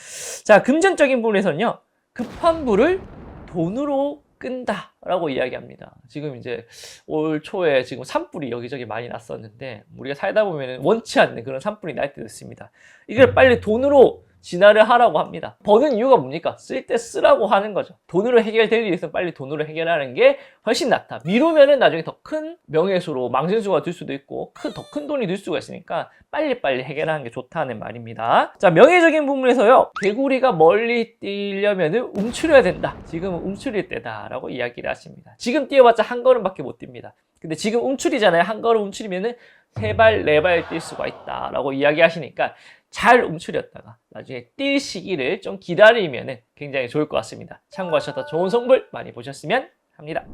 자, 금전적인 부분에서는요, 급한 불을 돈으로 끈다 라고 이야기합니다. 지금 이제 올 초에 지금 산불이 여기저기 많이 났었는데 우리가 살다 보면 원치 않는 그런 산불이 날 때도 있습니다. 이걸 빨리 돈으로 진화를 하라고 합니다. 버는 이유가 뭡니까? 쓸 때 쓰라고 하는 거죠. 돈으로 해결될 일이 있으면 빨리 돈으로 해결하는 게 훨씬 낫다. 미루면은 나중에 더 큰 명예수로 망신수가 들 수도 있고 더 큰 돈이 들 수가 있으니까 빨리빨리 해결하는 게 좋다는 말입니다. 자, 명예적인 부분에서요, 개구리가 멀리 뛰려면은 움츠려야 된다. 지금은 움츠릴 때다라고 이야기를 하십니다. 지금 뛰어봤자 한 걸음밖에 못 뜁니다. 근데 지금 움츠리잖아요. 한 걸음 움츠리면은 3발, 4발 뛸 수가 있다라고 이야기하시니까 잘 움츠렸다가 나중에 뛸 시기를 좀 기다리면 굉장히 좋을 것 같습니다. 참고하셔서 좋은 성불 많이 보셨으면 합니다.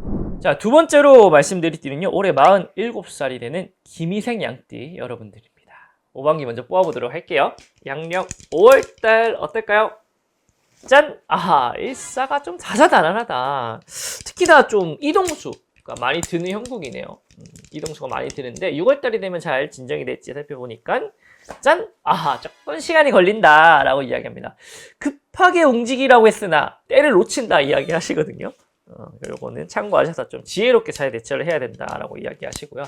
자, 두 번째로 말씀드릴 띠는요, 올해 47살이 되는 김희생 양띠 여러분들입니다. 5반기 먼저 뽑아보도록 할게요. 양력 5월달 어떨까요? 짠! 아하, 일사가 좀 다사다난하다. 특히나 좀 이동수가 많이 드는 형국이네요. 이동수가 많이 드는데 6월달이 되면 잘 진정이 될지 살펴보니까 짠! 아하, 조금 시간이 걸린다 라고 이야기합니다. 급하게 움직이라고 했으나 때를 놓친다 이야기 하시거든요. 요거는 참고하셔서 좀 지혜롭게 잘 대처를 해야 된다라고 이야기하시고요.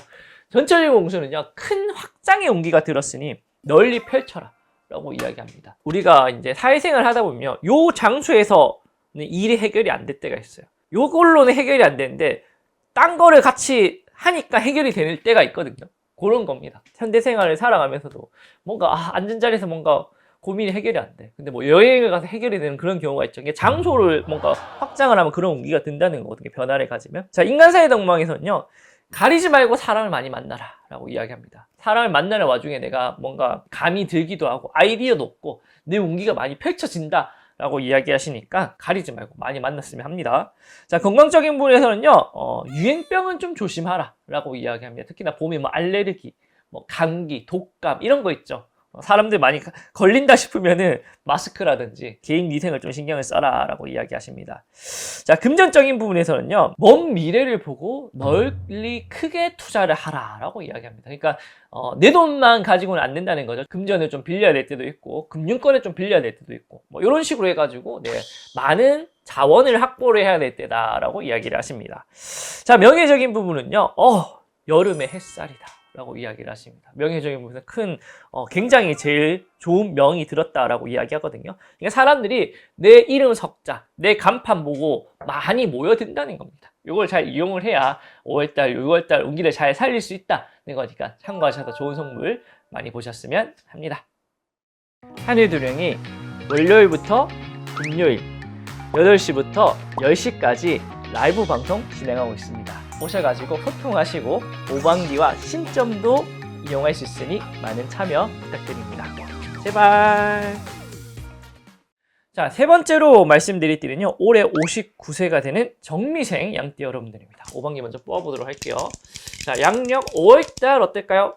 전체적인 공수는요, 큰 확장의 온기가 들었으니 널리 펼쳐라 라고 이야기합니다. 우리가 이제 사회생활 하다 보면 요 장소에서는 일이 해결이 안 될 때가 있어요. 요걸로는 해결이 안 되는데 딴 거를 같이 하니까 해결이 되는 때가 있거든요. 그런 겁니다. 현대 생활을 살아가면서도 뭔가 앉은 자리에서 뭔가 고민이 해결이 안 돼. 근데 뭐 여행을 가서 해결이 되는 그런 경우가 있죠. 이게 장소를 뭔가 확장을 하면 그런 운기가 든다는 거거든요. 변화를 가지면. 자, 인간사회 덕망에서는요. 가리지 말고 사람을 많이 만나라 라고 이야기합니다. 사람을 만나는 와중에 내가 뭔가 감이 들기도 하고 아이디어도 없고 내 운기가 많이 펼쳐진다 라고 이야기하시니까 가리지 말고 많이 만났으면 합니다. 자, 건강적인 부분에서는요, 유행병은 좀 조심하라 라고 이야기합니다. 특히나 봄에 뭐 알레르기, 뭐 감기, 독감 이런 거 있죠. 사람들 많이 걸린다 싶으면은 마스크라든지 개인 위생을 좀 신경을 써라 라고 이야기하십니다. 자, 금전적인 부분에서는요, 먼 미래를 보고 널리 크게 투자를 하라 라고 이야기합니다. 그러니까 내 돈만 가지고는 안 된다는 거죠. 금전을 좀 빌려야 될 때도 있고 금융권을 좀 빌려야 될 때도 있고 뭐 이런 식으로 해가지고 많은 자원을 확보를 해야 될 때다라고 이야기를 하십니다. 자, 명예적인 부분은요, 여름의 햇살이다 라고 이야기를 하십니다. 명예적인 부분은 굉장히 제일 좋은 명이 들었다라고 이야기하거든요. 그러니까 사람들이 내 이름 석자, 내 간판 보고 많이 모여든다는 겁니다. 이걸 잘 이용을 해야 5월달, 6월달 운기를 잘 살릴 수 있다는 거니까 참고하셔서 좋은 선물 많이 보셨으면 합니다. 하늘도령이 월요일부터 금요일 8시부터 10시까지 라이브 방송 진행하고 있습니다. 오셔가지고 소통하시고 오방기와 신점도 이용할 수 있으니 많은 참여 부탁드립니다. 제발. 자, 세 번째로 말씀드릴 띠는요, 올해 59세가 되는 정미생 양띠 여러분들입니다. 오방기 먼저 뽑아보도록 할게요. 자, 양력 5월달 어떨까요?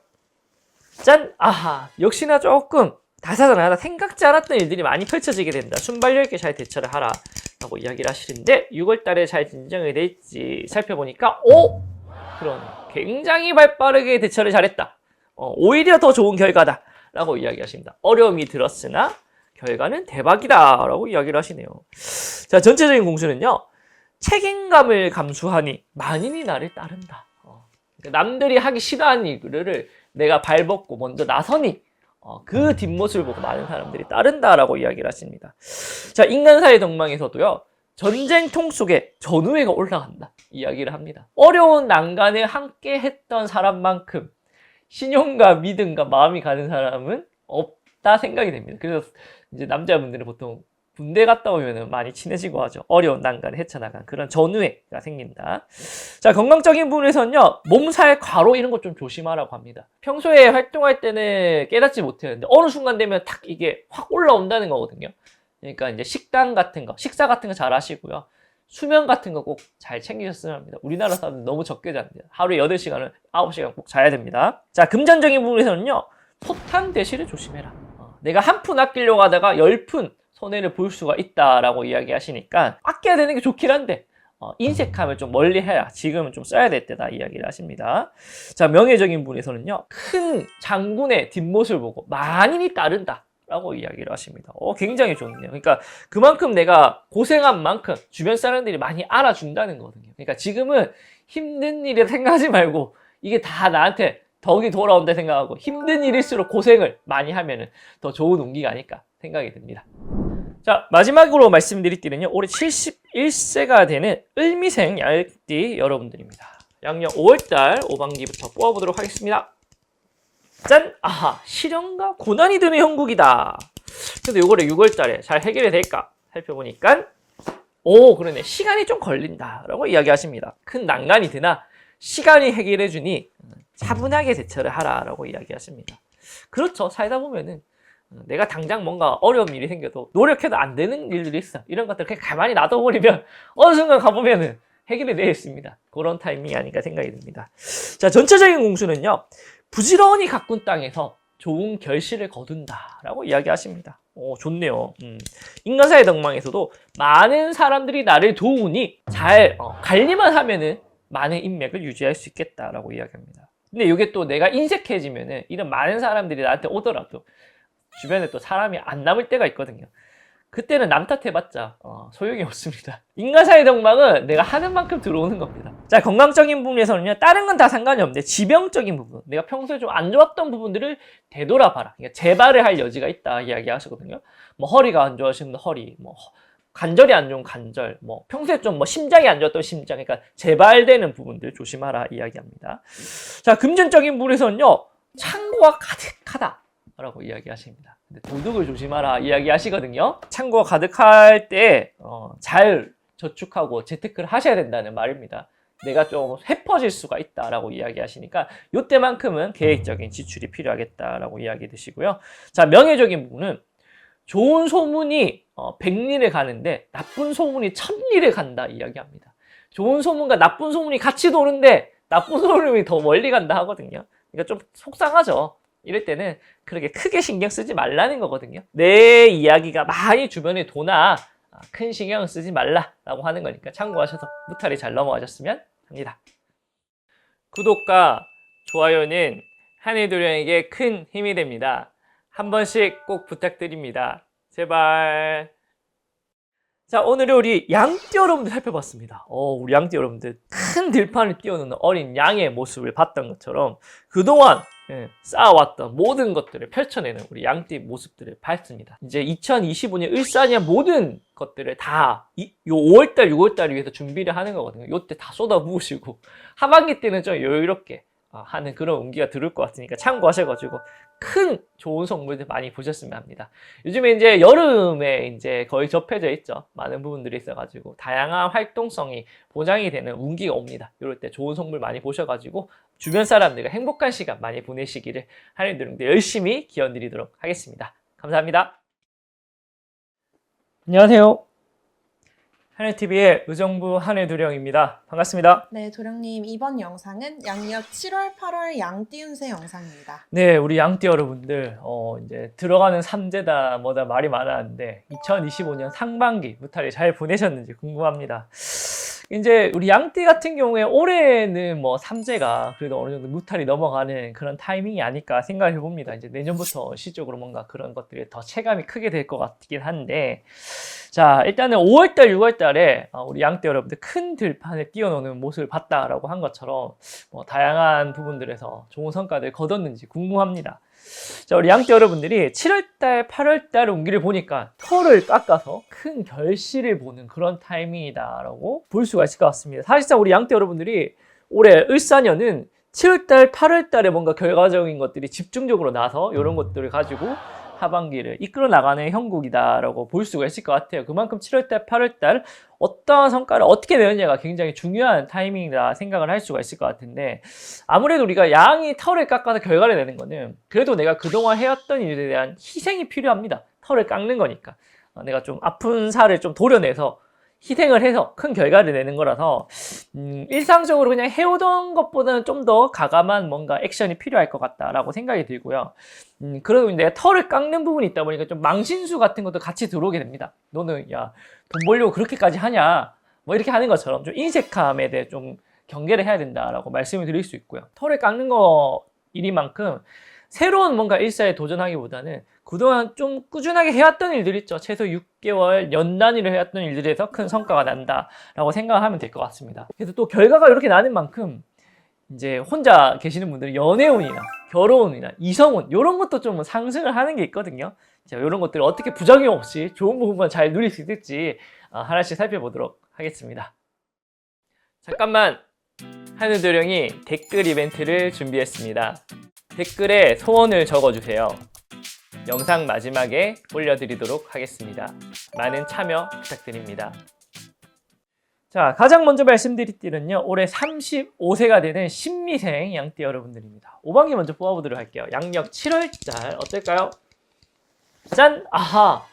짠! 아하, 역시나 조금 다사다난하다 생각지 않았던 일들이 많이 펼쳐지게 된다. 순발력 있게 잘 대처를 하라 라고 이야기를 하시는데 6월달에 잘 진정이 될지 살펴보니까 그러네. 굉장히 발빠르게 대처를 잘했다. 오히려 더 좋은 결과다 라고 이야기하십니다. 어려움이 들었으나 결과는 대박이다 라고 이야기를 하시네요. 자, 전체적인 공수는요, 책임감을 감수하니 만인이 나를 따른다. 그러니까 남들이 하기 싫어하는 일을 내가 발벗고 먼저 나서니 그 뒷모습을 보고 많은 사람들이 따른다라고 이야기를 하십니다. 자, 인간사회 덕망에서도요, 전쟁통 속에 전우회가 올라간다 이야기를 합니다. 어려운 난간을 함께 했던 사람만큼 신용과 믿음과 마음이 가는 사람은 없다 생각이 됩니다. 그래서 이제 남자분들은 보통 군대 갔다 오면 많이 친해지고 하죠. 어려운 난간을 헤쳐나간 그런 전우회가 생긴다. 자, 건강적인 부분에서는요, 몸살, 과로 이런 거 좀 조심하라고 합니다. 평소에 활동할 때는 깨닫지 못했는데 어느 순간 되면 탁 이게 확 올라온다는 거거든요. 그러니까 이제 식단 같은 거, 식사 같은 거 잘 하시고요. 수면 같은 거 꼭 잘 챙기셨으면 합니다. 우리나라 사람들 너무 적게 잡니다. 하루에 8시간을 9시간 꼭 자야 됩니다. 자, 금전적인 부분에서는요, 포탄 대시를 조심해라. 내가 한 푼 아끼려고 하다가 10푼 손해를 볼 수가 있다라고 이야기하시니까 아껴야 되는 게 좋긴 한데 인색함을 좀 멀리 해야 지금은 좀 써야 될 때다 이야기를 하십니다. 자, 명예적인 분에서는요, 큰 장군의 뒷모습을 보고 만인이 따른다 라고 이야기를 하십니다. 굉장히 좋네요. 그러니까 그만큼 내가 고생한 만큼 주변 사람들이 많이 알아준다는 거거든요. 그러니까 지금은 힘든 일을 생각하지 말고 이게 다 나한테 덕이 돌아온다 생각하고 힘든 일일수록 고생을 많이 하면은 더 좋은 운기가 아닐까 생각이 듭니다. 자, 마지막으로 말씀드릴 띠는요, 올해 71세가 되는 을미생 양띠 여러분들입니다. 양력 5월달 오반기부터 뽑아보도록 하겠습니다. 짠! 아하, 시련과 고난이 드는 형국이다. 근데 요거를 6월달에 잘 해결이 될까 살펴보니까 그러네, 시간이 좀 걸린다 라고 이야기하십니다. 큰 난간이 드나 시간이 해결해주니 차분하게 대처를 하라 라고 이야기하십니다. 그렇죠. 살다 보면은 내가 당장 뭔가 어려운 일이 생겨도 노력해도 안 되는 일들이 있어. 이런 것들 그냥 가만히 놔둬버리면 어느 순간 가보면은 해결이 되어 있습니다. 그런 타이밍이 아닌가 생각이 듭니다. 자, 전체적인 공수는요, 부지런히 가꾼 땅에서 좋은 결실을 거둔다 라고 이야기하십니다. 좋네요. 인간사회 덕망에서도 많은 사람들이 나를 도우니 잘 관리만 하면은 많은 인맥을 유지할 수 있겠다라고 이야기합니다. 근데 이게 또 내가 인색해지면은 이런 많은 사람들이 나한테 오더라도 주변에 또 사람이 안 남을 때가 있거든요. 그때는 남 탓해봤자 소용이 없습니다. 인간사회 덕망은 내가 하는 만큼 들어오는 겁니다. 자, 건강적인 부분에서는요, 다른 건 다 상관이 없는데 지병적인 부분, 내가 평소에 좀 안 좋았던 부분들을 되돌아봐라. 그러니까 재발을 할 여지가 있다 이야기하시거든요. 뭐 허리가 안 좋아하시는 분들 허리, 뭐 관절이 안 좋은 관절, 뭐 평소에 좀 뭐 심장이 안 좋았던 심장, 그러니까 재발되는 부분들 조심하라 이야기합니다. 자, 금전적인 부분에서는요, 창고가 가득하다라고 이야기하십니다. 근데 도둑을 조심하라 이야기하시거든요. 창고가 가득할 때 잘 저축하고 재테크를 하셔야 된다는 말입니다. 내가 좀 헤퍼질 수가 있다라고 이야기하시니까 이때만큼은 계획적인 지출이 필요하겠다라고 이야기 드시고요. 자, 명예적인 부분은 좋은 소문이 100리를 가는데 나쁜 소문이 1000리를 간다 이야기합니다. 좋은 소문과 나쁜 소문이 같이 도는데 나쁜 소문이 더 멀리 간다 하거든요. 그러니까 좀 속상하죠. 이럴 때는 그렇게 크게 신경 쓰지 말라는 거거든요. 내 이야기가 많이 주변에 도나 큰 신경을 쓰지 말라라고 하는 거니까 참고하셔서 무탈이 잘 넘어가셨으면 합니다. 구독과 좋아요는 한해도령에게 큰 힘이 됩니다. 한 번씩 꼭 부탁드립니다. 제발. 자, 오늘은 우리 양띠 여러분들 살펴봤습니다. 우리 양띠 여러분들 큰 들판을 뛰어노는 어린 양의 모습을 봤던 것처럼 그동안 쌓아왔던 모든 것들을 펼쳐내는 우리 양띠 모습들을 봤습니다. 이제 2025년 을사년 모든 것들을 다 요 5월달, 6월달 위해서 준비를 하는 거거든요. 요때 다 쏟아부으시고 하반기 때는 좀 여유롭게 하는 그런 운기가 들을 것 같으니까 참고하셔가지고 큰 좋은 선물들 많이 보셨으면 합니다. 요즘에 이제 여름에 이제 거의 접해져 있죠. 많은 부분들이 있어가지고 다양한 활동성이 보장이 되는 운기가 옵니다. 이럴 때 좋은 선물 많이 보셔가지고 주변 사람들과 행복한 시간 많이 보내시기를 하늘도령도 열심히 기원드리도록 하겠습니다. 감사합니다. 안녕하세요. 하늘TV의 의정부 한해도령입니다. 반갑습니다. 네, 도령님 이번 영상은 양력 7월, 8월 양띠 운세 영상입니다. 네, 우리 양띠 여러분들 이제 들어가는 삼재다 뭐다 말이 많았는데 2025년 상반기 무탈이 잘 보내셨는지 궁금합니다. 이제 우리 양띠 같은 경우에 올해는 뭐 삼재가 그래도 어느 정도 무탈이 넘어가는 그런 타이밍이 아닐까 생각해 봅니다. 이제 내년부터 시적으로 뭔가 그런 것들이 더 체감이 크게 될 것 같긴 한데, 자, 일단은 5월달, 6월달에 우리 양띠 여러분들 큰 들판에 뛰어노는 모습을 봤다라고 한 것처럼 뭐 다양한 부분들에서 좋은 성과를 거뒀는지 궁금합니다. 자, 우리 양띠 여러분들이 7월달, 8월달 운기를 보니까 털을 깎아서 큰 결실을 보는 그런 타이밍이다라고 볼 수가 있을 것 같습니다. 사실상 우리 양띠 여러분들이 올해 을사년은 7월달, 8월달에 뭔가 결과적인 것들이 집중적으로 나서 이런 것들을 가지고 하반기를 이끌어 나가는 형국이다라고 볼 수가 있을 것 같아요. 그만큼 7월달, 8월달 어떠한 성과를 어떻게 내느냐가 굉장히 중요한 타이밍이다 생각을 할 수가 있을 것 같은데, 아무래도 우리가 양이 털을 깎아서 결과를 내는 거는 그래도 내가 그동안 해왔던 일에 대한 희생이 필요합니다. 털을 깎는 거니까 내가 좀 아픈 살을 좀 도려내서 희생을 해서 큰 결과를 내는 거라서 일상적으로 그냥 해오던 것보다는 좀 더 가감한 뭔가 액션이 필요할 것 같다라고 생각이 들고요. 그러고 내가 털을 깎는 부분이 있다 보니까 좀 망신수 같은 것도 같이 들어오게 됩니다. 너는 야, 돈 벌려고 그렇게까지 하냐 뭐 이렇게 하는 것처럼 좀 인색함에 대해 좀 경계를 해야 된다라고 말씀을 드릴 수 있고요. 털을 깎는 거 일이만큼 새로운 뭔가 일사에 도전하기보다는 그동안 좀 꾸준하게 해왔던 일들 있죠. 최소 6개월, 연 단위로 해왔던 일들에서 큰 성과가 난다라고 생각하면 될 것 같습니다. 그래서 또 결과가 이렇게 나는 만큼 이제 혼자 계시는 분들은 연애운이나 결혼운이나 이성운 이런 것도 좀 상승을 하는 게 있거든요. 자, 이런 것들을 어떻게 부작용 없이 좋은 부분만 잘 누릴 수 있을지 하나씩 살펴보도록 하겠습니다. 잠깐만, 하늘도령이 댓글 이벤트를 준비했습니다. 댓글에 소원을 적어주세요. 영상 마지막에 올려드리도록 하겠습니다. 많은 참여 부탁드립니다. 자, 가장 먼저 말씀드릴 띠는요, 올해 35세가 되는 신미생 양띠 여러분들입니다. 5반기 먼저 뽑아보도록 할게요. 양력 7월달 어떨까요? 짠! 아하!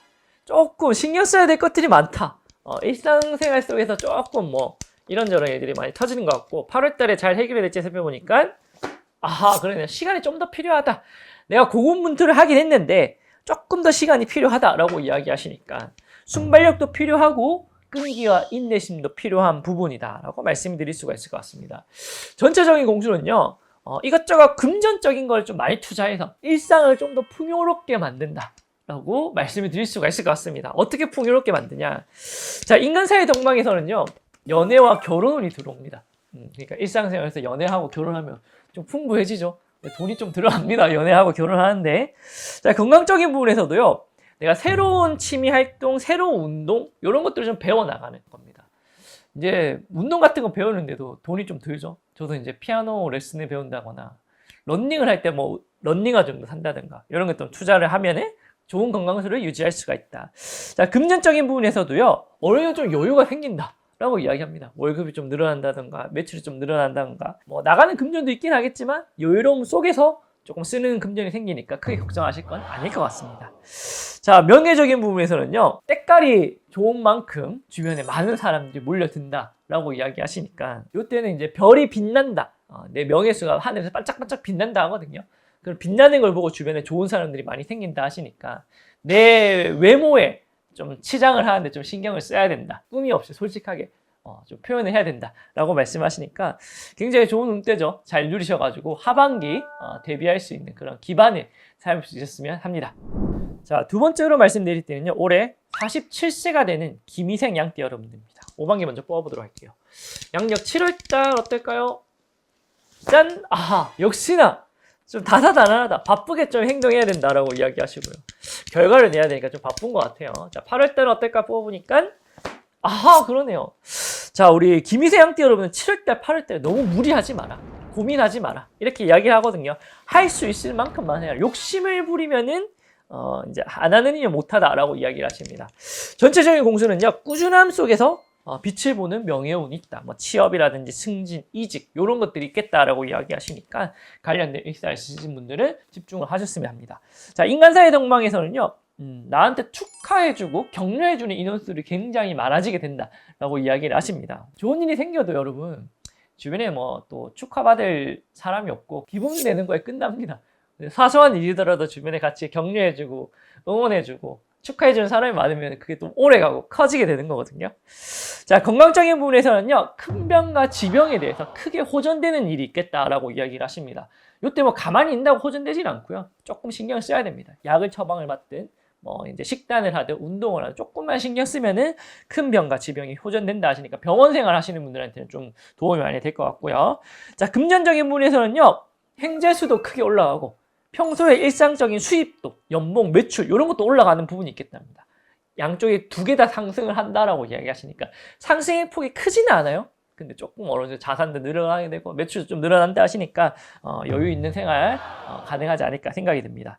조금 신경 써야 될 것들이 많다. 일상생활 속에서 조금 뭐 이런저런 일들이 많이 터지는 것 같고, 8월달에 잘 해결이 될지 살펴보니까 아하, 그러네. 시간이 좀 더 필요하다. 내가 고군분투를 하긴 했는데 조금 더 시간이 필요하다라고 이야기하시니까 순발력도 필요하고 끈기와 인내심도 필요한 부분이다라고 말씀드릴 수가 있을 것 같습니다. 전체적인 공수는요, 이것저것 금전적인 걸 좀 많이 투자해서 일상을 좀 더 풍요롭게 만든다라고 말씀을 드릴 수가 있을 것 같습니다. 어떻게 풍요롭게 만드냐? 자, 인간사회 동방에서는요, 연애와 결혼운이 들어옵니다. 그러니까 일상생활에서 연애하고 결혼하면 좀 풍부해지죠. 돈이 좀 들어갑니다. 연애하고 결혼하는데. 자, 건강적인 부분에서도요, 내가 새로운 취미 활동, 새로운 운동 이런 것들을 좀 배워나가는 겁니다. 이제 운동 같은 거 배우는데도 돈이 좀 들죠. 저도 이제 피아노 레슨을 배운다거나 러닝을 할 때 뭐 러닝화 정도 산다든가 이런 것도 투자를 하면은 좋은 건강수를 유지할 수가 있다. 자, 금전적인 부분에서도요, 어느 정도 좀 여유가 생긴다라고 이야기합니다. 월급이 좀 늘어난다든가, 매출이 좀 늘어난다든가, 뭐 나가는 금전도 있긴 하겠지만 여유로움 속에서 조금 쓰는 금전이 생기니까 크게 걱정하실 건 아닐 것 같습니다. 자, 명예적인 부분에서는요, 때깔이 좋은 만큼 주변에 많은 사람들이 몰려든다라고 이야기하시니까 이때는 이제 별이 빛난다. 내 명예수가 하늘에서 반짝반짝 빛난다 하거든요. 그럼 빛나는 걸 보고 주변에 좋은 사람들이 많이 생긴다 하시니까 내 외모에 좀 치장을 하는데 좀 신경을 써야 된다. 꿈이 없이 솔직하게 좀 표현을 해야 된다라고 말씀하시니까 굉장히 좋은 운때죠. 잘 누리셔가지고 하반기 대비할 수 있는 그런 기반을 삼을 수 있었으면 합니다. 자, 두 번째로 말씀드릴 때는요, 올해 47세가 되는 김희생 양띠 여러분들입니다. 5반기 먼저 뽑아보도록 할게요. 양력 7월달 어떨까요? 짠! 아하! 역시나 좀 다사다난하다. 바쁘게 좀 행동해야 된다라고 이야기하시고요. 결과를 내야 되니까 좀 바쁜 것 같아요. 자, 8월달은 어떨까 뽑아보니까 아하, 그러네요. 자, 우리 김희세 양띠 여러분은 7월달, 8월달 너무 무리하지 마라. 고민하지 마라. 이렇게 이야기를 하거든요. 할 수 있을 만큼만 해라. 욕심을 부리면은 이제 안 하는 일은 못하다라고 이야기를 하십니다. 전체적인 공수는요, 꾸준함 속에서 빛을 보는 명예운이 있다. 뭐 취업이라든지 승진, 이직 이런 것들이 있겠다라고 이야기하시니까 관련된 일사를 쓰신 분들은 집중을 하셨으면 합니다. 자, 인간사의 동망에서는요, 나한테 축하해주고 격려해주는 인원수들이 굉장히 많아지게 된다라고 이야기를 하십니다. 좋은 일이 생겨도 여러분 주변에 뭐 또 축하받을 사람이 없고 기분 내는 거에 끝납니다. 사소한 일이더라도 주변에 같이 격려해주고 응원해주고 축하해주는 사람이 많으면 그게 또 오래가고 커지게 되는 거거든요. 자, 건강적인 부분에서는요, 큰 병과 지병에 대해서 크게 호전되는 일이 있겠다라고 이야기를 하십니다. 이때 뭐 가만히 있다고 호전되진 않고요, 조금 신경을 써야 됩니다. 약을 처방을 받든 뭐 이제 식단을 하든 운동을 하든 조금만 신경 쓰면은 큰 병과 지병이 호전된다 하시니까 병원 생활 하시는 분들한테는 좀 도움이 많이 될 것 같고요. 자, 금전적인 부분에서는요, 행재수도 크게 올라가고 평소에 일상적인 수입도, 연봉, 매출 이런 것도 올라가는 부분이 있겠답니다. 양쪽에 두 개 다 상승을 한다라고 이야기하시니까 상승의 폭이 크지는 않아요. 근데 조금 어느 정도 자산도 늘어나게 되고 매출도 좀 늘어난다 하시니까 여유 있는 생활 가능하지 않을까 생각이 듭니다.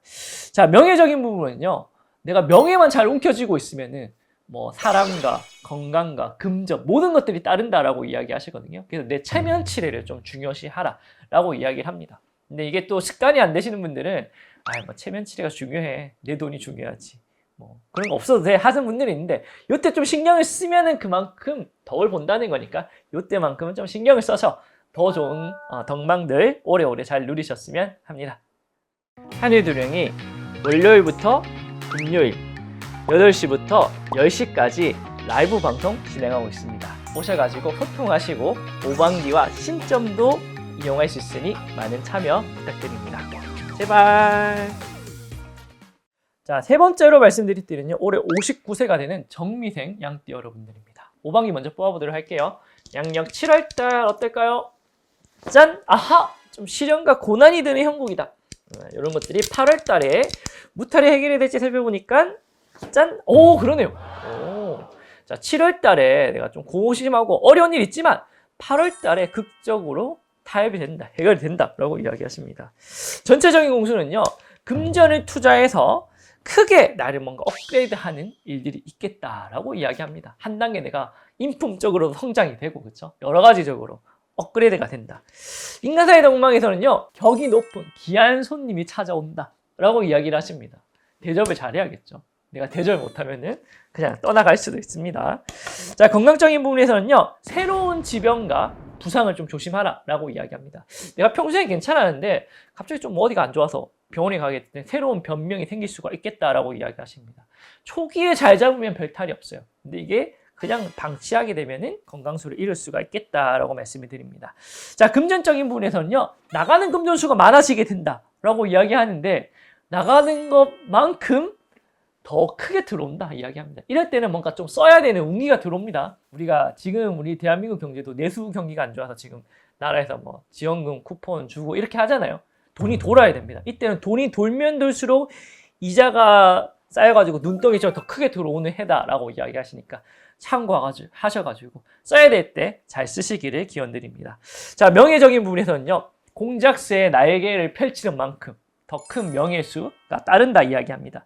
자, 명예적인 부분은요, 내가 명예만 잘 움켜쥐고 있으면은 뭐 사람과 건강과 금전 모든 것들이 따른다라고 이야기하시거든요. 그래서 내 체면 치레를 좀 중요시 하라라고 이야기를 합니다. 근데 이게 또 습관이 안 되시는 분들은 뭐 체면 치레가 중요해, 내 돈이 중요하지, 뭐 그런 거 없어도 돼 하는 분들이 있는데 이때 좀 신경을 쓰면은 그만큼 덕을 본다는 거니까 이때만큼은 좀 신경을 써서 더 좋은 덕망들 오래오래 잘 누리셨으면 합니다. 하늘두령이 월요일부터 금요일 8시부터 10시까지 라이브 방송 진행하고 있습니다. 오셔가지고 소통하시고 5반기와 신점도 이용할 수 있으니 많은 참여 부탁드립니다. 제발. 자, 세 번째로 말씀드릴 때는요, 올해 59세가 되는 정미생 양띠 여러분들입니다. 5반기 먼저 뽑아보도록 할게요. 양력 7월달 어떨까요? 짠! 아하! 좀 시련과 고난이 드는 형국이다. 이런 것들이 8월달에 무탈이 해결이 될지 살펴보니까 짠! 오, 그러네요. 오. 자, 7월달에 내가 좀 고심하고 어려운 일 있지만 8월달에 극적으로 타협이 된다, 해결이 된다라고 이야기하십니다. 전체적인 공수는요, 금전을 투자해서 크게 나를 뭔가 업그레이드하는 일들이 있겠다라고 이야기합니다. 한 단계 내가 인품적으로 성장이 되고, 그렇죠? 여러 가지적으로 업그레이드가 된다. 인간사의 동망에서는요, 격이 높은 귀한 손님이 찾아온다라고 이야기를 하십니다. 대접을 잘해야겠죠. 내가 대접을 못하면은 그냥 떠나갈 수도 있습니다. 자, 건강적인 부분에서는요, 새로운 질병과 부상을 좀 조심하라 라고 이야기합니다. 내가 평소에 괜찮았는데 갑자기 좀 어디가 안 좋아서 병원에 가게 되면 새로운 변명이 생길 수가 있겠다라고 이야기하십니다. 초기에 잘 잡으면 별 탈이 없어요. 근데 이게 그냥 방치하게 되면은 건강수를 잃을 수가 있겠다라고 말씀을 드립니다. 자, 금전적인 부분에서는요, 나가는 금전수가 많아지게 된다라고 이야기하는데 나가는 것만큼 더 크게 들어온다 이야기합니다. 이럴 때는 뭔가 좀 써야 되는 운기가 들어옵니다. 우리가 지금 우리 대한민국 경제도 내수 경기가 안 좋아서 지금 나라에서 뭐 지원금 쿠폰 주고 이렇게 하잖아요. 돈이 돌아야 됩니다. 이때는 돈이 돌면 돌수록 이자가 쌓여가지고 눈덩이처럼 더 크게 들어오는 해다라고 이야기하시니까 참고하셔가지고 써야 될 때 잘 쓰시기를 기원드립니다. 자, 명예적인 부분에서는요, 공작새의 날개를 펼치는 만큼 더 큰 명예수가 따른다 이야기합니다.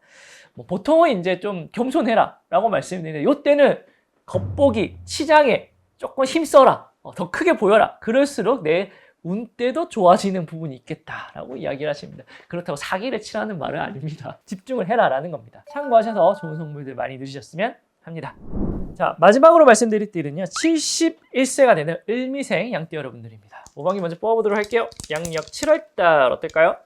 뭐 보통은 이제 좀 겸손해라 라고 말씀드리는데, 이때는 겉보기, 치장에 조금 힘써라, 더 크게 보여라. 그럴수록 내 운때도 좋아지는 부분이 있겠다라고 이야기를 하십니다. 그렇다고 사기를 치라는 말은 아닙니다. 집중을 해라라는 겁니다. 참고하셔서 좋은 선물들 많이 누리셨으면 합니다. 자, 마지막으로 말씀드릴 띠는요, 71세가 되는 을미생 양띠 여러분들입니다. 5번기 먼저 뽑아보도록 할게요. 양력 7월달 어떨까요?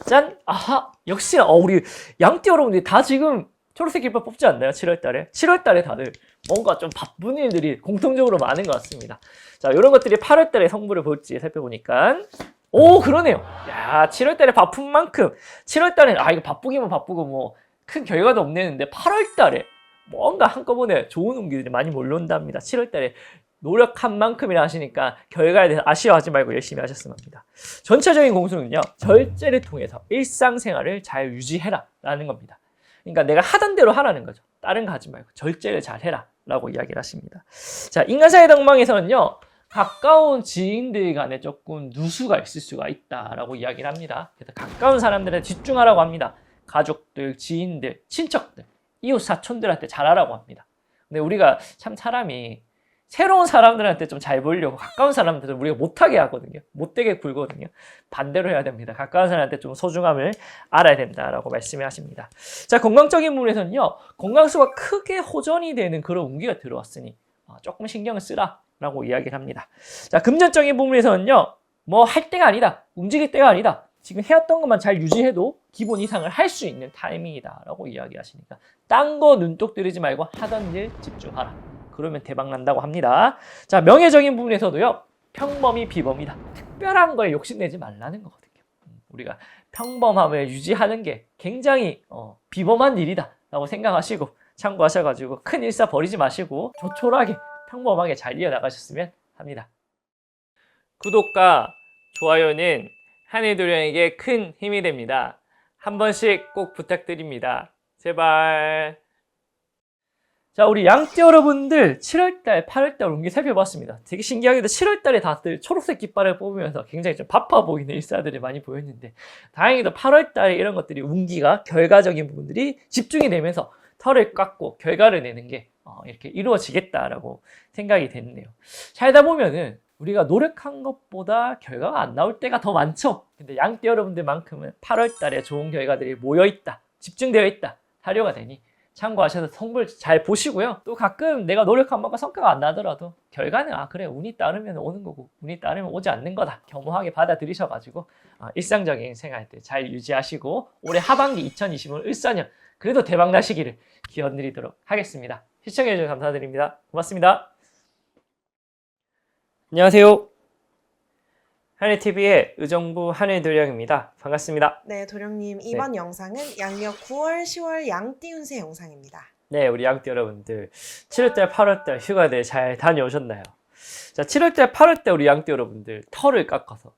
짠! 아하! 역시 우리 양띠 여러분들이 다 지금 초록색 깃발 뽑지 않나요? 7월달에? 7월달에 다들 뭔가 좀 바쁜 일들이 공통적으로 많은 것 같습니다. 자, 이런 것들이 8월달에 성부를 볼지 살펴보니까, 오, 그러네요. 야, 7월달에 바쁜 만큼 7월달에 이거 바쁘기만 바쁘고 뭐 큰 결과도 없네는데 8월달에 뭔가 한꺼번에 좋은 운기들이 많이 몰려온답니다. 7월달에 노력한 만큼이라 하시니까 결과에 대해서 아쉬워하지 말고 열심히 하셨으면 합니다. 전체적인 공수는요, 절제를 통해서 일상생활을 잘 유지해라 라는 겁니다. 그러니까 내가 하던 대로 하라는 거죠. 다른 거 하지 말고 절제를 잘 해라 라고 이야기를 하십니다. 자, 인간사회 동방에서는요, 가까운 지인들 간에 조금 누수가 있을 수가 있다라고 이야기를 합니다. 그래서 가까운 사람들한테 집중하라고 합니다. 가족들, 지인들, 친척들, 이웃 사촌들한테 잘하라고 합니다. 근데 우리가 참 사람이 새로운 사람들한테 좀 잘 보이려고 가까운 사람들은 우리가 못하게 하거든요. 못되게 굴거든요. 반대로 해야 됩니다. 가까운 사람한테 좀 소중함을 알아야 된다라고 말씀을 하십니다. 자, 건강적인 부분에서는요, 건강수가 크게 호전이 되는 그런 운기가 들어왔으니 조금 신경을 쓰라 라고 이야기를 합니다. 자, 금전적인 부분에서는요, 뭐 할 때가 아니다, 움직일 때가 아니다, 지금 해왔던 것만 잘 유지해도 기본 이상을 할 수 있는 타이밍이다 라고 이야기하시니까 딴 거 눈독 들이지 말고 하던 일 집중하라. 그러면 대박 난다고 합니다. 자, 명예적인 부분에서도요, 평범이 비범이다. 특별한 거에 욕심내지 말라는 거거든요. 우리가 평범함을 유지하는 게 굉장히 비범한 일이다 라고 생각하시고 참고하셔가지고 큰 일사 버리지 마시고 조촐하게 평범하게 잘 이어나가셨으면 합니다. 구독과 좋아요는 한해도령에게 큰 힘이 됩니다. 한 번씩 꼭 부탁드립니다. 제발. 자, 우리 양띠 여러분들 7월달, 8월달 운기 살펴봤습니다. 되게 신기하게도 7월달에 다들 초록색 깃발을 뽑으면서 굉장히 좀 바빠 보이는 일사들이 많이 보였는데, 다행히도 8월달에 이런 것들이 운기가 결과적인 부분들이 집중이 되면서 털을 깎고 결과를 내는 게 이렇게 이루어지겠다라고 생각이 됐네요. 살다 보면은 우리가 노력한 것보다 결과가 안 나올 때가 더 많죠. 근데 양띠 여러분들만큼은 8월달에 좋은 결과들이 모여있다, 집중되어 있다, 사료가 되니 참고하셔서 성불 잘 보시고요. 또 가끔 내가 노력한 만큼 성과가 안 나더라도 결과는 그래, 운이 따르면 오는 거고 운이 따르면 오지 않는 거다, 겸허하게 받아들이셔가지고 일상적인 생활들 잘 유지하시고 올해 하반기 2025년 을사년 그래도 대박 나시기를 기원드리도록 하겠습니다. 시청해주셔서 감사드립니다. 고맙습니다. 안녕하세요. 하늘TV의 의정부 하늘도령입니다. 반갑습니다. 네, 도령님, 이번 영상은 양력 9월, 10월 양띠 운세 영상입니다. 네, 우리 양띠 여러분들 7월달, 8월달 휴가들 잘 다녀오셨나요? 자, 7월달, 8월달 우리 양띠 여러분들 털을 깎아서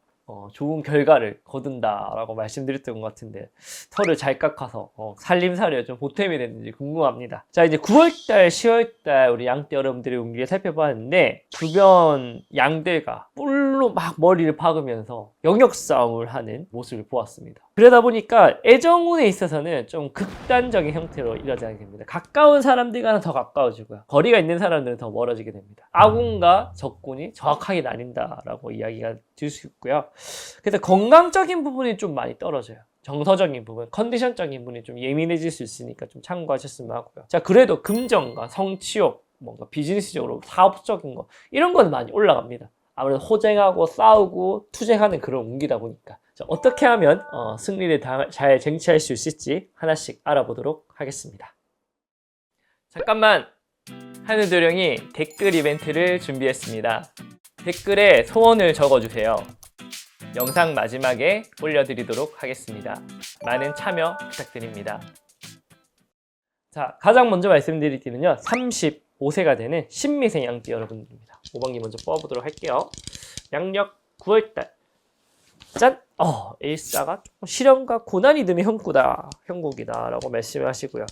좋은 결과를 거둔다라고 말씀드렸던 것 같은데, 털을 잘 깎아서 살림살이에 좀 보탬이 됐는지 궁금합니다. 자, 이제 9월달, 10월달 우리 양띠 여러분들의 운기를 살펴봤는데, 주변 양들과 뿔로 막 머리를 박으면서 영역 싸움을 하는 모습을 보았습니다. 그러다 보니까 애정운에 있어서는 좀 극단적인 형태로 이루어지게 됩니다. 가까운 사람들과는 더 가까워지고요, 거리가 있는 사람들은 더 멀어지게 됩니다. 아군과 적군이 정확하게 나뉜다라고 이야기가 될 수 있고요. 그래서 건강적인 부분이 좀 많이 떨어져요. 정서적인 부분, 컨디션적인 부분이 좀 예민해질 수 있으니까 좀 참고하셨으면 하고요. 자, 그래도 금전과 성취욕, 뭔가 비즈니스적으로 사업적인 거, 이런 거는 많이 올라갑니다. 아무래도 호쟁하고 싸우고 투쟁하는 그런 운기다 보니까. 자, 어떻게 하면 승리를 잘 쟁취할 수 있을지 하나씩 알아보도록 하겠습니다. 잠깐만, 하늘도령이 댓글 이벤트를 준비했습니다. 댓글에 소원을 적어주세요. 영상 마지막에 올려드리도록 하겠습니다. 많은 참여 부탁드립니다. 자, 가장 먼저 말씀드릴 띠는요, 35세가 되는 신미생 양띠 여러분들입니다. 5번기 먼저 뽑아보도록 할게요. 양력 9월달. 짠! 일사가 조금 시련과 고난이 드는 형국이다라고 말씀을 하시고요.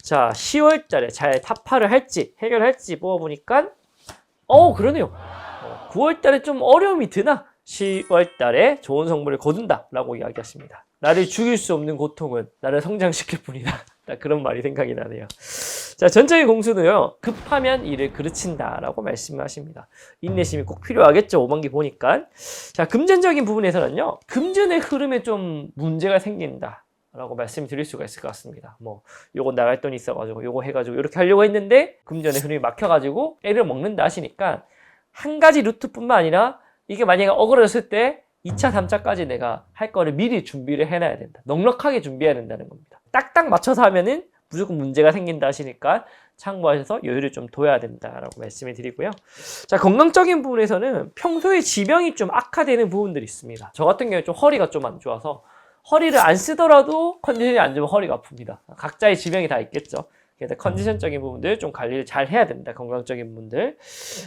자, 10월 달에 잘 타파를 할지 해결할지 뽑아보니까 그러네요. 9월 달에 좀 어려움이 드나 10월 달에 좋은 성부를 거둔다라고 이야기하십니다. 나를 죽일 수 없는 고통은 나를 성장시킬 뿐이다. 그런 말이 생각이 나네요. 자, 전적인 공수도요. 급하면 일을 그르친다라고 말씀하십니다. 인내심이 꼭 필요하겠죠. 5반기 보니까. 자, 금전적인 부분에서는요. 금전의 흐름에 좀 문제가 생긴다. 라고 말씀드릴 수가 있을 것 같습니다. 요거 나갈 돈이 있어가지고 요거 해가지고 이렇게 하려고 했는데 금전의 흐름이 막혀가지고 애를 먹는다 하시니까 한 가지 루트뿐만 아니라 이게 만약에 어그러졌을 때 2차, 3차까지 내가 할 거를 미리 준비를 해놔야 된다. 넉넉하게 준비해야 된다는 겁니다. 딱딱 맞춰서 하면은 무조건 문제가 생긴다 하시니까 참고하셔서 여유를 좀 둬야 된다라고 말씀을 드리고요. 자, 건강적인 부분에서는 평소에 지병이 좀 악화되는 부분들이 있습니다. 저 같은 경우에 좀 허리가 좀 안 좋아서 허리를 안 쓰더라도 컨디션이 안 좋으면 허리가 아픕니다. 각자의 지병이 다 있겠죠. 그래서 컨디션적인 부분들 좀 관리를 잘 해야 된다. 건강적인 부분들.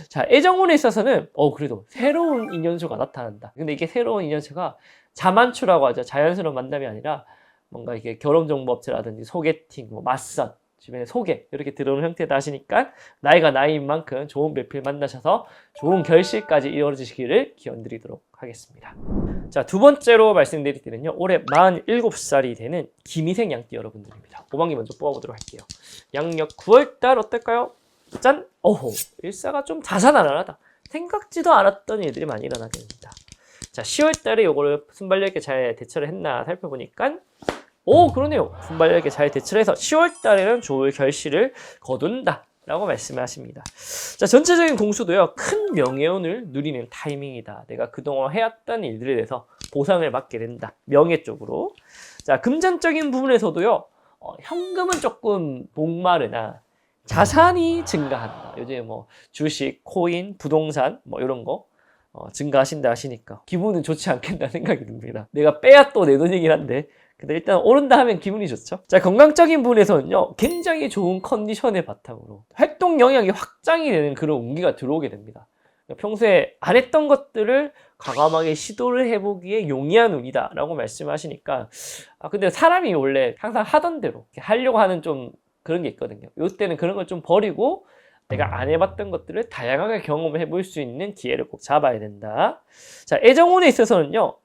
자, 애정운에 있어서는 그래도 새로운 인연수가 나타난다. 근데 이게 새로운 인연수가 자만추라고 하죠. 자연스러운 만남이 아니라 뭔가 이게 결혼정보업체라든지 소개팅, 마사지, 주변에 소개 이렇게 들어오는 형태다 하시니까 나이가 나이인 만큼 좋은 배필 만나셔서 좋은 결실까지 이루어지시기를 기원드리도록 하겠습니다. 자, 두 번째로 말씀드릴 때는요. 올해 47살이 되는 김희생 양띠 여러분들입니다. 5반기 먼저 뽑아보도록 할게요. 양력 9월달 어떨까요? 짠! 일사가 좀 다사다난하다. 생각지도 않았던 일들이 많이 일어나게 됩니다. 자, 10월달에 요거를 순발력 있게 잘 대처를 했나 살펴보니까 그러네요. 순발력 있게 잘 대처를 해서 10월달에는 좋은 결실을 거둔다 라고 말씀을 하십니다. 자, 전체적인 공수도요. 큰 명예운을 누리는 타이밍이다. 내가 그동안 해왔던 일들에 대해서 보상을 받게 된다. 명예 쪽으로. 자, 금전적인 부분에서도요. 현금은 조금 목마르나 자산이 증가한다. 요즘에 주식, 코인, 부동산 이런 거 증가하신다 하시니까 기분은 좋지 않겠다 생각이 듭니다. 내가 빼야 또 내 돈이긴 한데 근데 일단 오른다 하면 기분이 좋죠. 자, 건강적인 부분에서는요. 굉장히 좋은 컨디션의 바탕으로 활동 영역이 확장이 되는 그런 운기가 들어오게 됩니다. 평소에 안 했던 것들을 과감하게 시도를 해보기에 용이한 운이다 라고 말씀하시니까 근데 사람이 원래 항상 하던 대로 하려고 하는 좀 그런 게 있거든요. 이때는 그런 걸 좀 버리고 내가 안 해봤던 것들을 다양하게 경험을 해볼 수 있는 기회를 꼭 잡아야 된다. 자, 애정운에 있어서는요.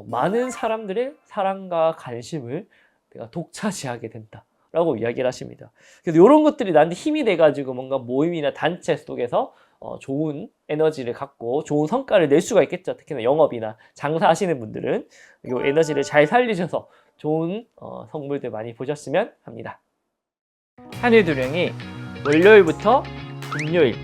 많은 사람들의 사랑과 관심을 내가 독차지하게 된다 라고 이야기를 하십니다. 그래서 이런 것들이 나한테 힘이 돼가지고 뭔가 모임이나 단체 속에서 좋은 에너지를 갖고 좋은 성과를 낼 수가 있겠죠. 특히나 영업이나 장사하시는 분들은 이 에너지를 잘 살리셔서 좋은 성물들 많이 보셨으면 합니다. 하늘도령이 월요일부터 금요일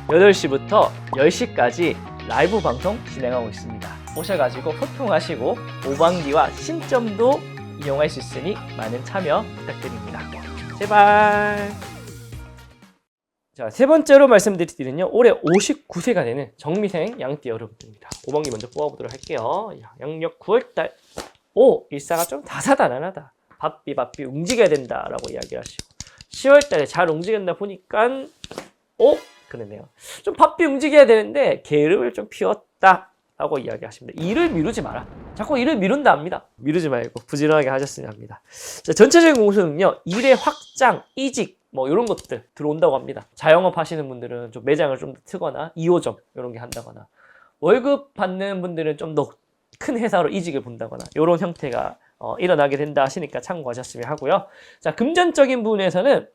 8시부터 10시까지 라이브 방송 진행하고 있습니다. 오셔가지고 소통하시고 5반기와 신점도 이용할 수 있으니 많은 참여 부탁드립니다. 제발. 자, 세 번째로 말씀드릴 때는요. 올해 59세가 되는 정미생 양띠 여러분들입니다. 5반기 먼저 뽑아보도록 할게요. 양력 9월달. 일사가 좀 다사다난하다. 바삐 움직여야 된다라고 이야기를 하시고 10월달에 잘 움직였나 보니까 그러네요. 좀 바삐 움직여야 되는데 게으름을 좀 피웠다 라고 이야기하십니다. 일을 미루지 마라. 자꾸 일을 미룬다 합니다. 미루지 말고 부지런하게 하셨으면 합니다. 자, 전체적인 공수는요. 일의 확장, 이직 이런 것들 들어온다고 합니다. 자영업 하시는 분들은 좀 매장을 좀 더 트거나 2호점 이런 게 한다거나 월급 받는 분들은 좀 더 큰 회사로 이직을 본다거나 이런 형태가 일어나게 된다 하시니까 참고하셨으면 하고요. 자, 금전적인 부분에서는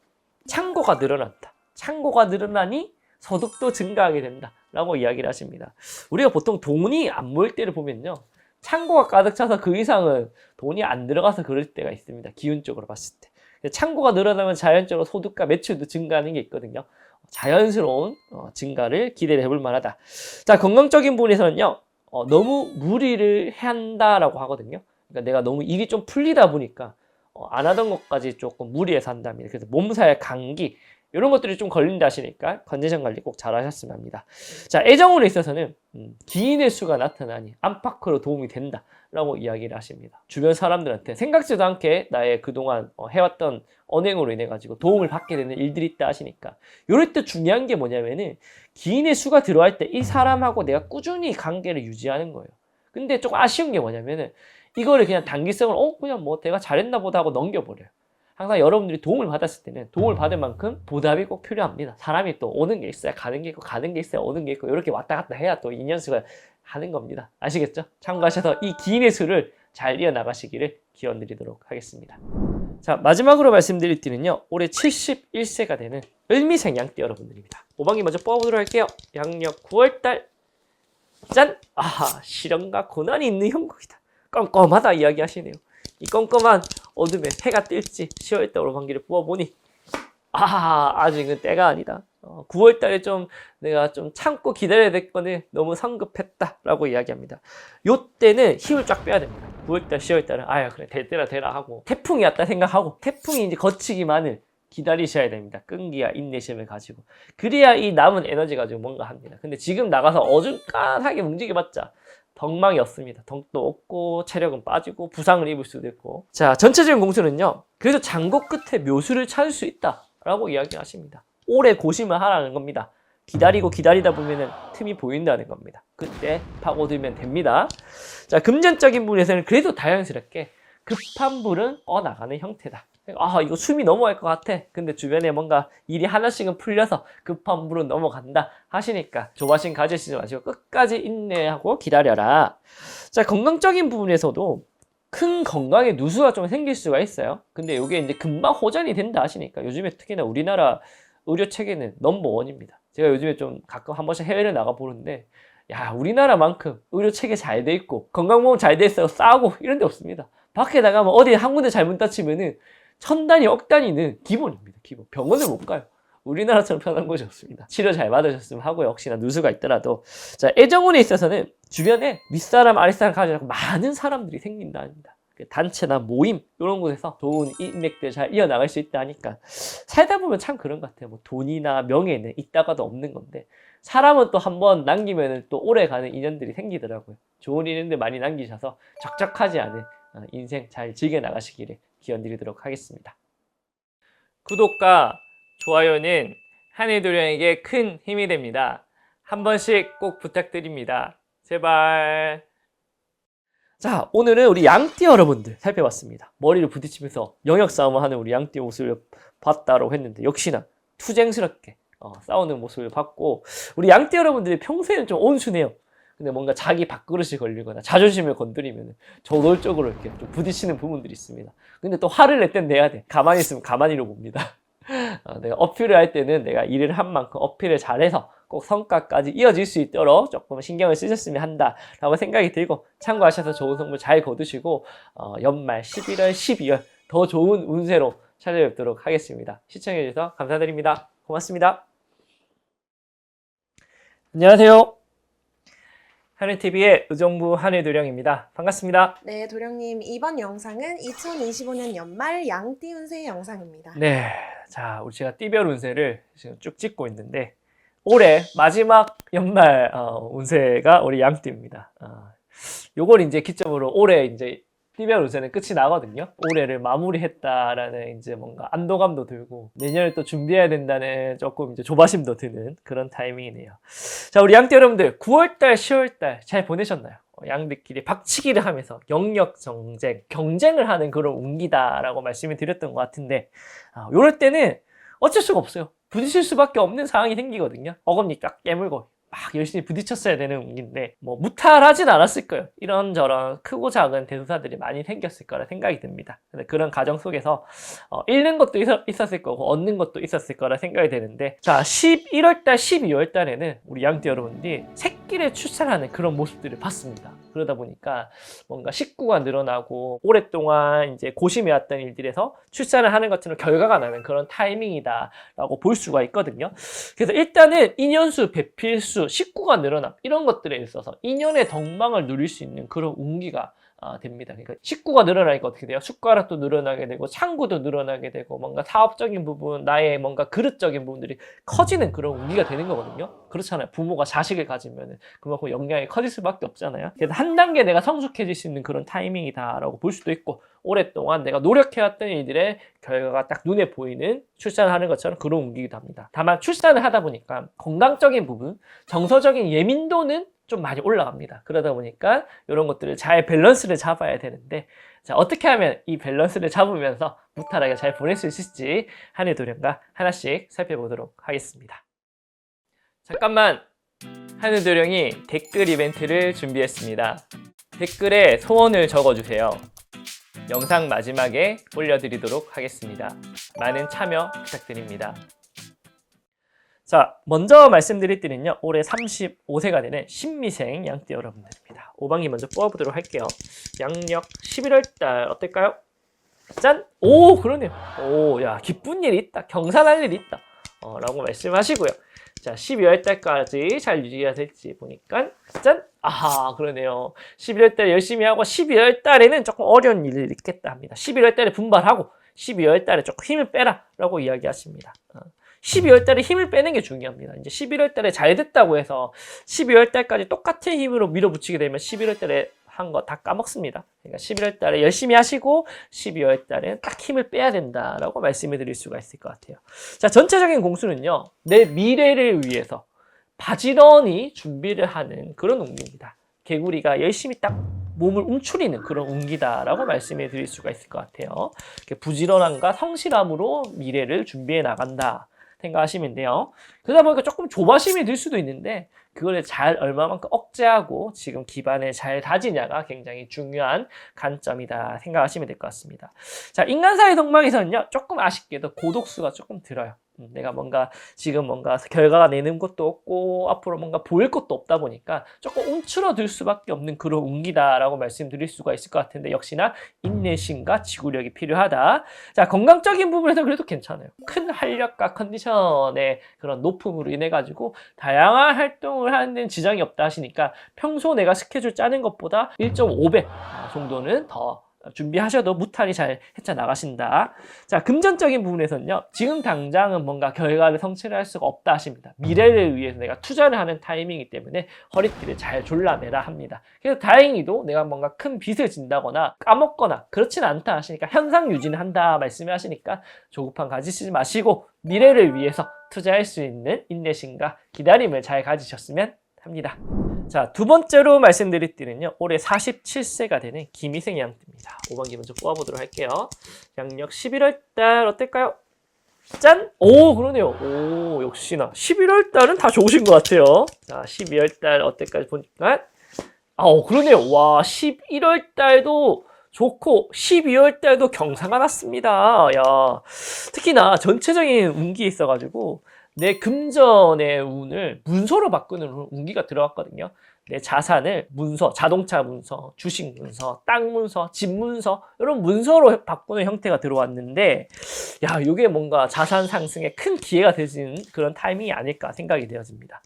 창고가 늘어난다. 창고가 늘어나니 소득도 증가하게 된다 라고 이야기를 하십니다. 우리가 보통 돈이 안 모일 때를 보면요. 창고가 가득 차서 그 이상은 돈이 안 들어가서 그럴 때가 있습니다. 기운적으로 봤을 때. 창고가 늘어나면 자연적으로 소득과 매출도 증가하는 게 있거든요. 자연스러운 증가를 기대를 해볼 만하다. 자, 건강적인 부분에서는요. 너무 무리를 한다라고 하거든요. 그러니까 내가 너무 일이 좀 풀리다 보니까 안 하던 것까지 조금 무리해서 한다면 그래서 몸살, 감기 이런 것들이 좀 걸린다 하시니까 컨디션 관리 꼭 잘 하셨으면 합니다. 자, 애정운에 있어서는 기인의 수가 나타나니 안팎으로 도움이 된다 라고 이야기를 하십니다. 주변 사람들한테 생각지도 않게 나의 그동안 해왔던 언행으로 인해 가지고 도움을 받게 되는 일들이 있다 하시니까 이럴 때 중요한 게 뭐냐면은 기인의 수가 들어갈 때 이 사람하고 내가 꾸준히 관계를 유지하는 거예요. 근데 조금 아쉬운 게 뭐냐면은 이거를 그냥 단기성을 그냥 뭐 내가 잘했나 보다 하고 넘겨버려요. 항상 여러분들이 도움을 받았을 때는 도움을 받을 만큼 보답이 꼭 필요합니다. 사람이 또 오는 게 있어야 가는 게 있고 가는 게 있어야 오는 게 있고 이렇게 왔다 갔다 해야 또 인연수가 하는 겁니다. 아시겠죠? 참고하셔서 이 기인의 수를 잘 이어나가시기를 기원 드리도록 하겠습니다. 자, 마지막으로 말씀드릴 띠는요, 올해 71세가 되는 을미생 양띠 여러분들입니다. 5반기 먼저 뽑아보도록 할게요. 양력 9월달. 짠! 시련과 고난이 있는 형국이다. 껌껌하다 이야기하시네요. 이 껌껌한 어둠에 해가 뜰지 10월달 5반기를 뽑아보니 아직은 때가 아니다. 9월달에 내가 좀 참고 기다려야 될 거는 너무 성급했다라고 이야기합니다. 요때는 힘을 쫙 빼야 됩니다. 9월달, 10월달은 그래 될 때라 되라 하고 태풍이 왔다 생각하고 태풍이 이제 거치기만을 기다리셔야 됩니다. 끈기와 인내심을 가지고 그래야 이 남은 에너지 가지고 뭔가 합니다. 근데 지금 나가서 어중간하게 움직여봤자 덕망이 없습니다. 덕도 없고 체력은 빠지고 부상을 입을 수도 있고. 자, 전체적인 공수는요, 그래도 장고 끝에 묘수를 찾을 수 있다라고 이야기하십니다. 오래 고심을 하라는 겁니다. 기다리고 기다리다 보면은 틈이 보인다는 겁니다. 그때 파고들면 됩니다. 자, 금전적인 부분에서는 그래도 자연스럽게 급한 불은 나가는 형태다. 이거 숨이 넘어갈 것 같아. 근데 주변에 뭔가 일이 하나씩은 풀려서 급한 불은 넘어간다 하시니까 조바심 가지시지 마시고 끝까지 인내하고 기다려라. 자, 건강적인 부분에서도 큰 건강에 누수가 좀 생길 수가 있어요. 근데 이게 이제 금방 호전이 된다 하시니까 요즘에 특히나 우리나라 의료 체계는 넘버원입니다. 제가 요즘에 좀 가끔 한 번씩 해외를 나가 보는데 우리나라만큼 의료 체계 잘 돼 있고 건강보험 잘 돼 있어요 싸고 이런 데 없습니다. 밖에 나가면 어디 한 군데 잘못 다치면은 천 단위 억 단위는 기본입니다. 기본. 병원을 못 가요. 우리나라처럼 편한 곳이 없습니다. 치료 잘 받으셨으면 하고요. 혹시나 누수가 있더라도. 자, 애정운에 있어서는 주변에 윗사람 아랫사람 가지고 많은 사람들이 생긴답니다. 단체나 모임 이런 곳에서 좋은 인맥들 잘 이어나갈 수 있다 하니까 살다 보면 참 그런 것 같아요. 뭐 돈이나 명예는 있다가도 없는 건데 사람은 또 한번 남기면 또 오래가는 인연들이 생기더라고요. 좋은 인연들 많이 남기셔서 적적하지 않은 인생 잘 즐겨나가시기를 기원드리도록 하겠습니다. 구독과 좋아요는 한해도령에게 큰 힘이 됩니다. 한 번씩 꼭 부탁드립니다. 제발. 자, 오늘은 우리 양띠 여러분들 살펴봤습니다. 머리를 부딪히면서 영역 싸움을 하는 우리 양띠 모습을 봤다고 했는데 역시나 투쟁스럽게 싸우는 모습을 봤고 우리 양띠 여러분들이 평소에는 좀 온순해요. 근데 뭔가 자기 밥그릇이 걸리거나 자존심을 건드리면 저돌적으로 이렇게 좀 부딪히는 부분들이 있습니다. 근데 또 화를 낼 땐 내야 돼. 가만히 있으면 가만히로 봅니다. 내가 어필을 할 때는 내가 일을 한 만큼 어필을 잘해서 꼭 성과까지 이어질 수 있도록 조금 신경을 쓰셨으면 한다라고 생각이 들고 참고하셔서 좋은 성부 잘 거두시고 연말 11월, 12월 더 좋은 운세로 찾아뵙도록 하겠습니다. 시청해주셔서 감사드립니다. 고맙습니다. 안녕하세요. 하늘TV의 의정부 한해도령입니다. 반갑습니다. 네, 도령님 이번 영상은 2025년 연말 양띠 운세 영상입니다. 네, 자, 제가 띠별 운세를 지금 쭉 찍고 있는데 올해 마지막 연말 운세가 우리 양띠입니다. 요걸 이제 기점으로 올해 이제 띠별 운세는 끝이 나거든요. 올해를 마무리했다라는 이제 뭔가 안도감도 들고 내년을 또 준비해야 된다는 조금 이제 조바심도 드는 그런 타이밍이네요. 자, 우리 양띠 여러분들 9월달, 10월달 잘 보내셨나요? 양들끼리 박치기를 하면서 영역 정쟁, 경쟁을 하는 그런 운기다라고 말씀을 드렸던 것 같은데 요럴 때는 어쩔 수가 없어요. 부딪힐 수밖에 없는 상황이 생기거든요. 어금니 딱 깨물고 막 열심히 부딪혔어야 되는 운기인데 뭐 무탈하진 않았을 거예요. 이런저런 크고 작은 대소사들이 많이 생겼을 거라 생각이 듭니다. 근데 그런 과정 속에서 잃는 것도 있었을 거고 얻는 것도 있었을 거라 생각이 되는데 자, 11월달, 12월달에는 우리 양띠 여러분들이 새끼를 출산하는 그런 모습들을 봤습니다. 그러다 보니까 뭔가 식구가 늘어나고 오랫동안 이제 고심해왔던 일들에서 출산을 하는 것처럼 결과가 나는 그런 타이밍이다라고 볼 수가 있거든요. 그래서 일단은 인연수, 배필수, 식구가 늘어남 이런 것들에 있어서 인연의 덕망을 누릴 수 있는 그런 운기가 됩니다. 그러니까 식구가 늘어나니까 어떻게 돼요? 숟가락도 늘어나게 되고 창구도 늘어나게 되고 뭔가 사업적인 부분, 나의 뭔가 그릇적인 부분들이 커지는 그런 운기가 되는 거거든요. 그렇잖아요. 부모가 자식을 가지면 그만큼 영향이 커질 수밖에 없잖아요. 그래서 한 단계 내가 성숙해질 수 있는 그런 타이밍이다라고 볼 수도 있고 오랫동안 내가 노력해왔던 일들의 결과가 딱 눈에 보이는 출산을 하는 것처럼 그런 운기기도 합니다. 다만 출산을 하다 보니까 건강적인 부분, 정서적인 예민도는 좀 많이 올라갑니다. 그러다 보니까 이런 것들을 잘 밸런스를 잡아야 되는데, 자, 어떻게 하면 이 밸런스를 잡으면서 무탈하게 잘 보낼 수 있을지 하늘도령과 하나씩 살펴보도록 하겠습니다. 잠깐만, 하늘도령이 댓글 이벤트를 준비했습니다. 댓글에 소원을 적어주세요. 영상 마지막에 올려드리도록 하겠습니다. 많은 참여 부탁드립니다. 자, 먼저 말씀드릴 때는요, 올해 35세가 되는 신미생 양띠 여러분들입니다. 5반기 먼저 뽑아보도록 할게요. 양력 11월달 어떨까요? 짠! 오, 그러네요. 오, 야, 기쁜 일이 있다. 경사날 일이 있다. 라고 말씀하시고요. 자, 12월달까지 잘 유지가 될지 보니까, 짠! 아하, 그러네요. 11월달 열심히 하고, 12월달에는 조금 어려운 일이 있겠다 합니다. 11월달에 분발하고, 12월달에 조금 힘을 빼라. 라고 이야기하십니다. 12월달에 힘을 빼는 게 중요합니다. 이제 11월달에 잘 됐다고 해서 12월달까지 똑같은 힘으로 밀어붙이게 되면 11월달에 한 거 다 까먹습니다. 그러니까 11월달에 열심히 하시고 12월달에 딱 힘을 빼야 된다라고 말씀을 드릴 수가 있을 것 같아요. 자, 전체적인 공수는요, 내 미래를 위해서 바지런히 준비를 하는 그런 운기입니다. 개구리가 열심히 딱 몸을 움츠리는 그런 운기다라고 말씀을 드릴 수가 있을 것 같아요. 부지런함과 성실함으로 미래를 준비해 나간다 생각하시면 돼요. 그러다 보니까 조금 조바심이 들 수도 있는데 그걸 잘 얼마만큼 억제하고 지금 기반을 잘 다지냐가 굉장히 중요한 관점이다 생각하시면 될 것 같습니다. 자, 인간사회 동망에서는요, 조금 아쉽게도 고독수가 조금 들어요. 내가 지금 결과가 내는 것도 없고 앞으로 뭔가 보일 것도 없다 보니까 조금 움츠러들 수밖에 없는 그런 운기다라고 말씀드릴 수가 있을 것 같은데, 역시나 인내심과 지구력이 필요하다. 자, 건강적인 부분에서 그래도 괜찮아요. 큰 활력과 컨디션의 그런 높음으로 인해 가지고 다양한 활동을 하는 데는 지장이 없다 하시니까 평소 내가 스케줄 짜는 것보다 1.5배 정도는 더 준비하셔도 무탈이 잘 헤쳐나가신다. 자, 금전적인 부분에서는요, 지금 당장은 뭔가 결과를 성취를 할 수가 없다 하십니다. 미래를 위해서 내가 투자를 하는 타이밍이기 때문에 허리띠를 잘 졸라매라 합니다. 그래서 다행히도 내가 뭔가 큰 빚을 진다거나 까먹거나 그렇진 않다 하시니까 현상 유지는 한다 말씀을 하시니까 조급함 가지시지 마시고 미래를 위해서 투자할 수 있는 인내심과 기다림을 잘 가지셨으면 합니다. 자, 두 번째로 말씀드릴 띠는요, 올해 47세가 되는 김희생 양띠입니다. 5번기 먼저 뽑아보도록 할게요. 양력 11월달 어떨까요? 짠! 오, 그러네요. 오, 역시나 11월달은 다 좋으신 것 같아요. 자, 12월달 어떨까지 보니까 그러네요. 와, 11월달도 좋고 12월달도 경사가 났습니다. 야, 특히나 전체적인 운기에 있어가지고 내 금전의 운을 문서로 바꾸는 운기가 들어갔거든요. 내 자산을 문서, 자동차 문서, 주식 문서, 땅 문서, 집 문서, 이런 문서로 바꾸는 형태가 들어왔는데, 야, 이게 뭔가 자산 상승에 큰 기회가 되는 그런 타이밍이 아닐까 생각이 되어집니다.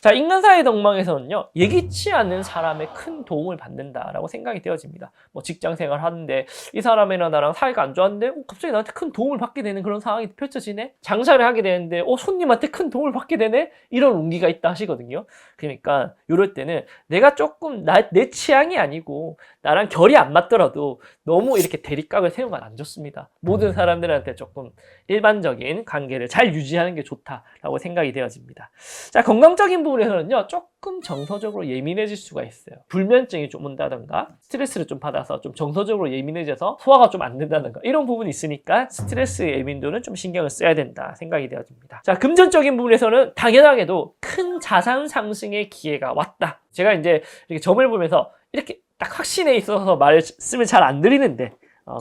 자, 인간사회 동망에서는요, 예기치 않은 사람의 큰 도움을 받는다라고 생각이 되어집니다. 뭐 직장 생활 하는데 이 사람이랑 나랑 사이가 안 좋았는데 갑자기 나한테 큰 도움을 받게 되는 그런 상황이 펼쳐지네? 장사를 하게 되는데 손님한테 큰 도움을 받게 되네? 이런 운기가 있다 하시거든요. 그러니까 이럴 때는 내가 조금 내 취향이 아니고 나랑 결이 안 맞더라도 너무 이렇게 대립각을 세우면 안 좋습니다. 모든 사람들한테 조금 일반적인 관계를 잘 유지하는 게 좋다라고 생각이 되어집니다. 자, 건강적인 부분에서는요, 조금 정서적으로 예민해질 수가 있어요. 불면증이 좀 온다던가 스트레스를 좀 받아서 좀 정서적으로 예민해져서 소화가 좀 안 된다던가 이런 부분이 있으니까 스트레스 예민도는 좀 신경을 써야 된다 생각이 되어집니다. 자, 금전적인 부분에서는 당연하게도 큰 자산 상승의 기회가 왔다. 제가 이제 이렇게 점을 보면서 이렇게 딱 확신에 있어서 말씀을 잘 안 드리는데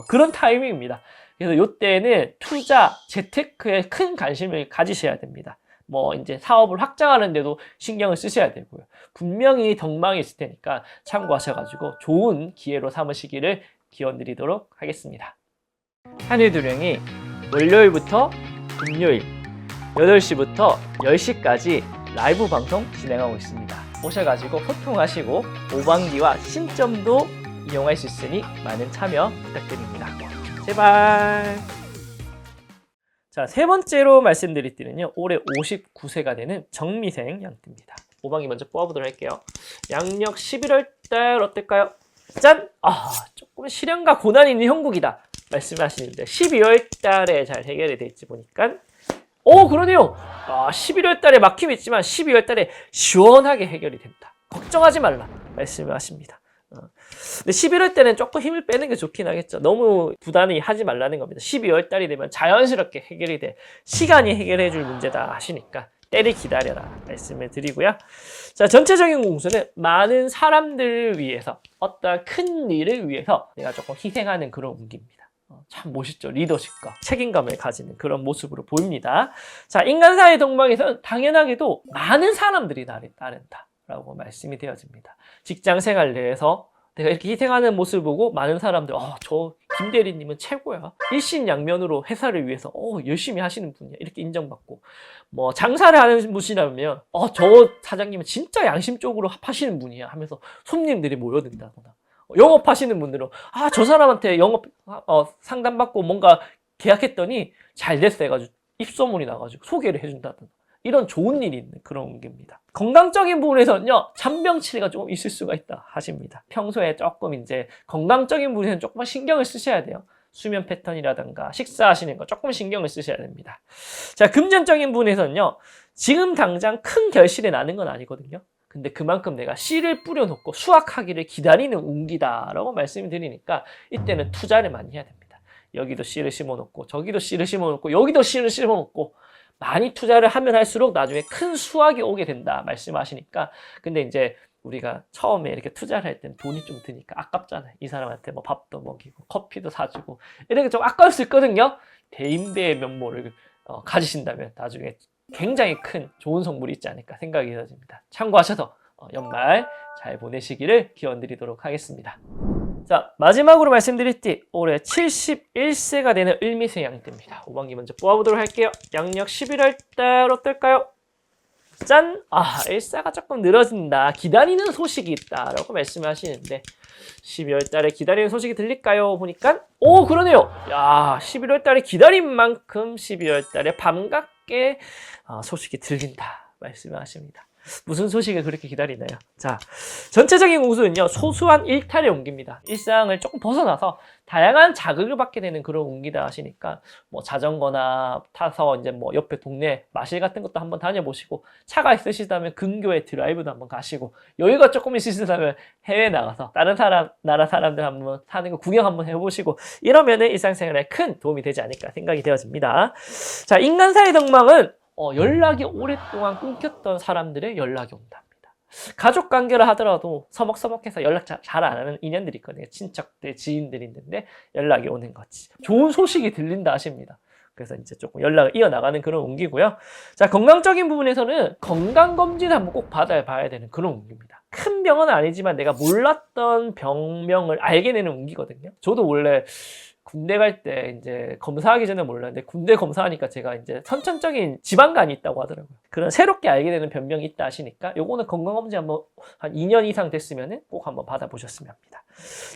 그런 타이밍입니다. 그래서 이때는 투자, 재테크에 큰 관심을 가지셔야 됩니다. 뭐 이제 사업을 확장하는데도 신경을 쓰셔야 되고요. 분명히 덕망이 있을 테니까 참고하셔가지고 좋은 기회로 삼으시기를 기원드리도록 하겠습니다. 하늘도령이 월요일부터 금요일 8시부터 10시까지 라이브 방송 진행하고 있습니다. 오셔가지고 소통하시고 5반기와 신점도 이용할 수 있으니 많은 참여 부탁드립니다. 제발. 자, 세 번째로 말씀드릴 띠는요, 올해 59세가 되는 정미생 양띠입니다. 5반기 먼저 뽑아보도록 할게요. 양력 11월달 어떨까요? 짠! 조금 시련과 고난이 있는 형국이다 말씀하시는데 12월달에 잘 해결이 될지 보니까 그러네요. 11월달에 막힘이 있지만 12월달에 시원하게 해결이 된다. 걱정하지 말라 말씀을 하십니다. 근데 11월 때는 조금 힘을 빼는 게 좋긴 하겠죠. 너무 부단히 하지 말라는 겁니다. 12월 달이 되면 자연스럽게 해결이 돼. 시간이 해결해 줄 문제다 하시니까 때를 기다려라 말씀을 드리고요. 자, 전체적인 공수는 많은 사람들을 위해서 어떠한 큰 일을 위해서 내가 조금 희생하는 그런 운기입니다. 참 멋있죠. 리더십과 책임감을 가지는 그런 모습으로 보입니다. 자, 인간사의 동방에서는 당연하게도 많은 사람들이 나를 따른다 라고 말씀이 되어집니다. 직장 생활 내에서 내가 이렇게 희생하는 모습을 보고 많은 사람들 저 김대리님은 최고야. 일신양면으로 회사를 위해서 열심히 하시는 분이야. 이렇게 인정받고 뭐 장사를 하는 분이라면 저 사장님은 진짜 양심적으로 하시는 분이야 하면서 손님들이 모여든다거나 영업하시는 분들은 저 사람한테 영업 상담받고 뭔가 계약했더니 잘 됐어 해가지고 입소문이 나가지고 소개를 해준다든가 이런 좋은 일이 있는 그런 운기입니다. 건강적인 부분에서는요, 잔병치레가 조금 있을 수가 있다 하십니다. 평소에 조금 이제 건강적인 부분에서는 조금 신경을 쓰셔야 돼요. 수면 패턴이라든가 식사하시는 거 조금 신경을 쓰셔야 됩니다. 자, 금전적인 부분에서는요, 지금 당장 큰 결실이 나는 건 아니거든요. 근데 그만큼 내가 씨를 뿌려놓고 수확하기를 기다리는 운기다라고 말씀을 드리니까 이때는 투자를 많이 해야 됩니다. 여기도 씨를 심어놓고 저기도 씨를 심어놓고 여기도 씨를 심어놓고 많이 투자를 하면 할수록 나중에 큰 수확이 오게 된다 말씀하시니까 근데 이제 우리가 처음에 이렇게 투자를 할 때는 돈이 좀 드니까 아깝잖아요. 이 사람한테 뭐 밥도 먹이고 커피도 사주고 이렇게 좀 아까울 수 있거든요. 대인배의 면모를 가지신다면 나중에 굉장히 큰 좋은 성물이 있지 않을까 생각이 되어집니다. 참고하셔서 연말 잘 보내시기를 기원드리도록 하겠습니다. 자, 마지막으로 말씀드릴 띠 올해 71세가 되는 을미세 양띠입니다. 5번기 먼저 뽑아보도록 할게요. 양력 11월 달 어떨까요? 짠! 일사가 조금 늘어진다. 기다리는 소식이 있다라고 말씀을 하시는데 12월 달에 기다리는 소식이 들릴까요? 보니까 그러네요. 야, 11월 달에 기다린 만큼 12월 달에 반갑게 소식이 들린다 말씀을 하십니다. 무슨 소식을 그렇게 기다리나요? 자, 전체적인 공수는요, 소소한 일탈의 운기입니다. 일상을 조금 벗어나서 다양한 자극을 받게 되는 그런 운기다 하시니까 뭐 자전거나 타서 이제 뭐 옆에 동네 마실 같은 것도 한번 다녀보시고 차가 있으시다면 근교에 드라이브도 한번 가시고 여유가 조금 있으시다면 해외 나가서 다른 나라 사람들 한번 사는 거 구경 한번 해보시고 이러면은 일상생활에 큰 도움이 되지 않을까 생각이 되어집니다. 자, 인간사의 덕망은 연락이 오랫동안 끊겼던 사람들의 연락이 온답니다. 가족 관계를 하더라도 서먹서먹해서 연락 잘 안 하는 인연들이 있거든요. 친척들, 지인들이 있는데 연락이 오는 거지. 좋은 소식이 들린다 하십니다. 그래서 이제 조금 연락을 이어나가는 그런 운기고요. 자, 건강적인 부분에서는 건강검진을 한번 꼭 봐야 되는 그런 운기입니다. 큰 병은 아니지만 내가 몰랐던 병명을 알게 되는 운기거든요. 저도 원래 군대 갈 때 이제 검사하기 전에 몰랐는데 군대 검사하니까 제가 이제 선천적인 지방간이 있다고 하더라고요. 그런 새롭게 알게 되는 변명이 있다 하시니까 요거는 건강검진 한번 한 2년 이상 됐으면은 꼭 한번 받아보셨으면 합니다.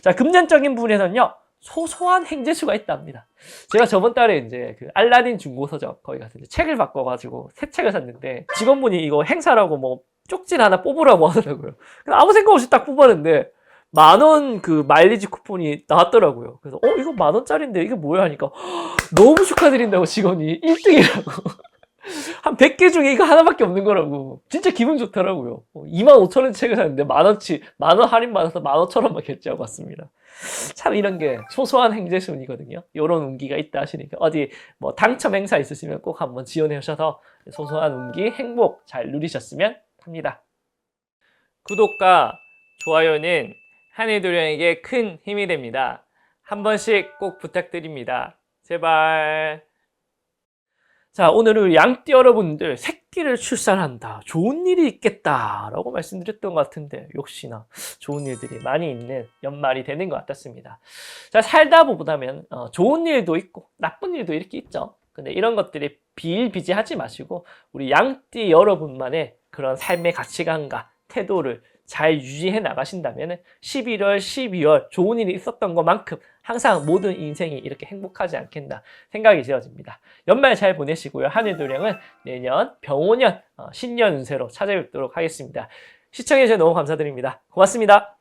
자, 금전적인 부분에서는요, 소소한 행재수가 있답니다. 제가 저번 달에 이제 그 알라딘 중고서점 거기 가서 이제 책을 바꿔가지고 새 책을 샀는데 직원분이 이거 행사라고 뭐 쪽지 하나 뽑으라고 하더라고요. 아무 생각 없이 딱 뽑았는데 10,000원 그 마일리지 쿠폰이 나왔더라고요. 그래서 이거 10,000원짜리인데 이게 뭐야 하니까 너무 축하드린다고 직원이 1등이라고 한 100개 중에 이거 하나밖에 없는 거라고. 진짜 기분 좋더라고요. 25,000원 책을 샀는데 10,000원치 10,000원 할인 받아서 15,000원만 결제하고 왔습니다. 참 이런 게 소소한 행재순이거든요. 이런 운기가 있다 하시니까 어디 뭐 당첨 행사 있으시면 꼭 한번 지원해 주셔서 소소한 운기 행복 잘 누리셨으면 합니다. 구독과 좋아요는 한해도령에게 큰 힘이 됩니다. 한 번씩 꼭 부탁드립니다. 제발. 자, 오늘은 우리 양띠 여러분들 새끼를 출산한다. 좋은 일이 있겠다라고 말씀드렸던 것 같은데 역시나 좋은 일들이 많이 있는 연말이 되는 것 같았습니다. 자, 살다 보면 좋은 일도 있고 나쁜 일도 이렇게 있죠. 근데 이런 것들이 비일비재하지 마시고 우리 양띠 여러분만의 그런 삶의 가치관과 태도를 잘 유지해 나가신다면 11월, 12월 좋은 일이 있었던 것만큼 항상 모든 인생이 이렇게 행복하지 않겠나 생각이 되어집니다. 연말 잘 보내시고요. 한해도령은 내년 병오년 신년 운세로 찾아뵙도록 하겠습니다. 시청해주셔서 너무 감사드립니다. 고맙습니다.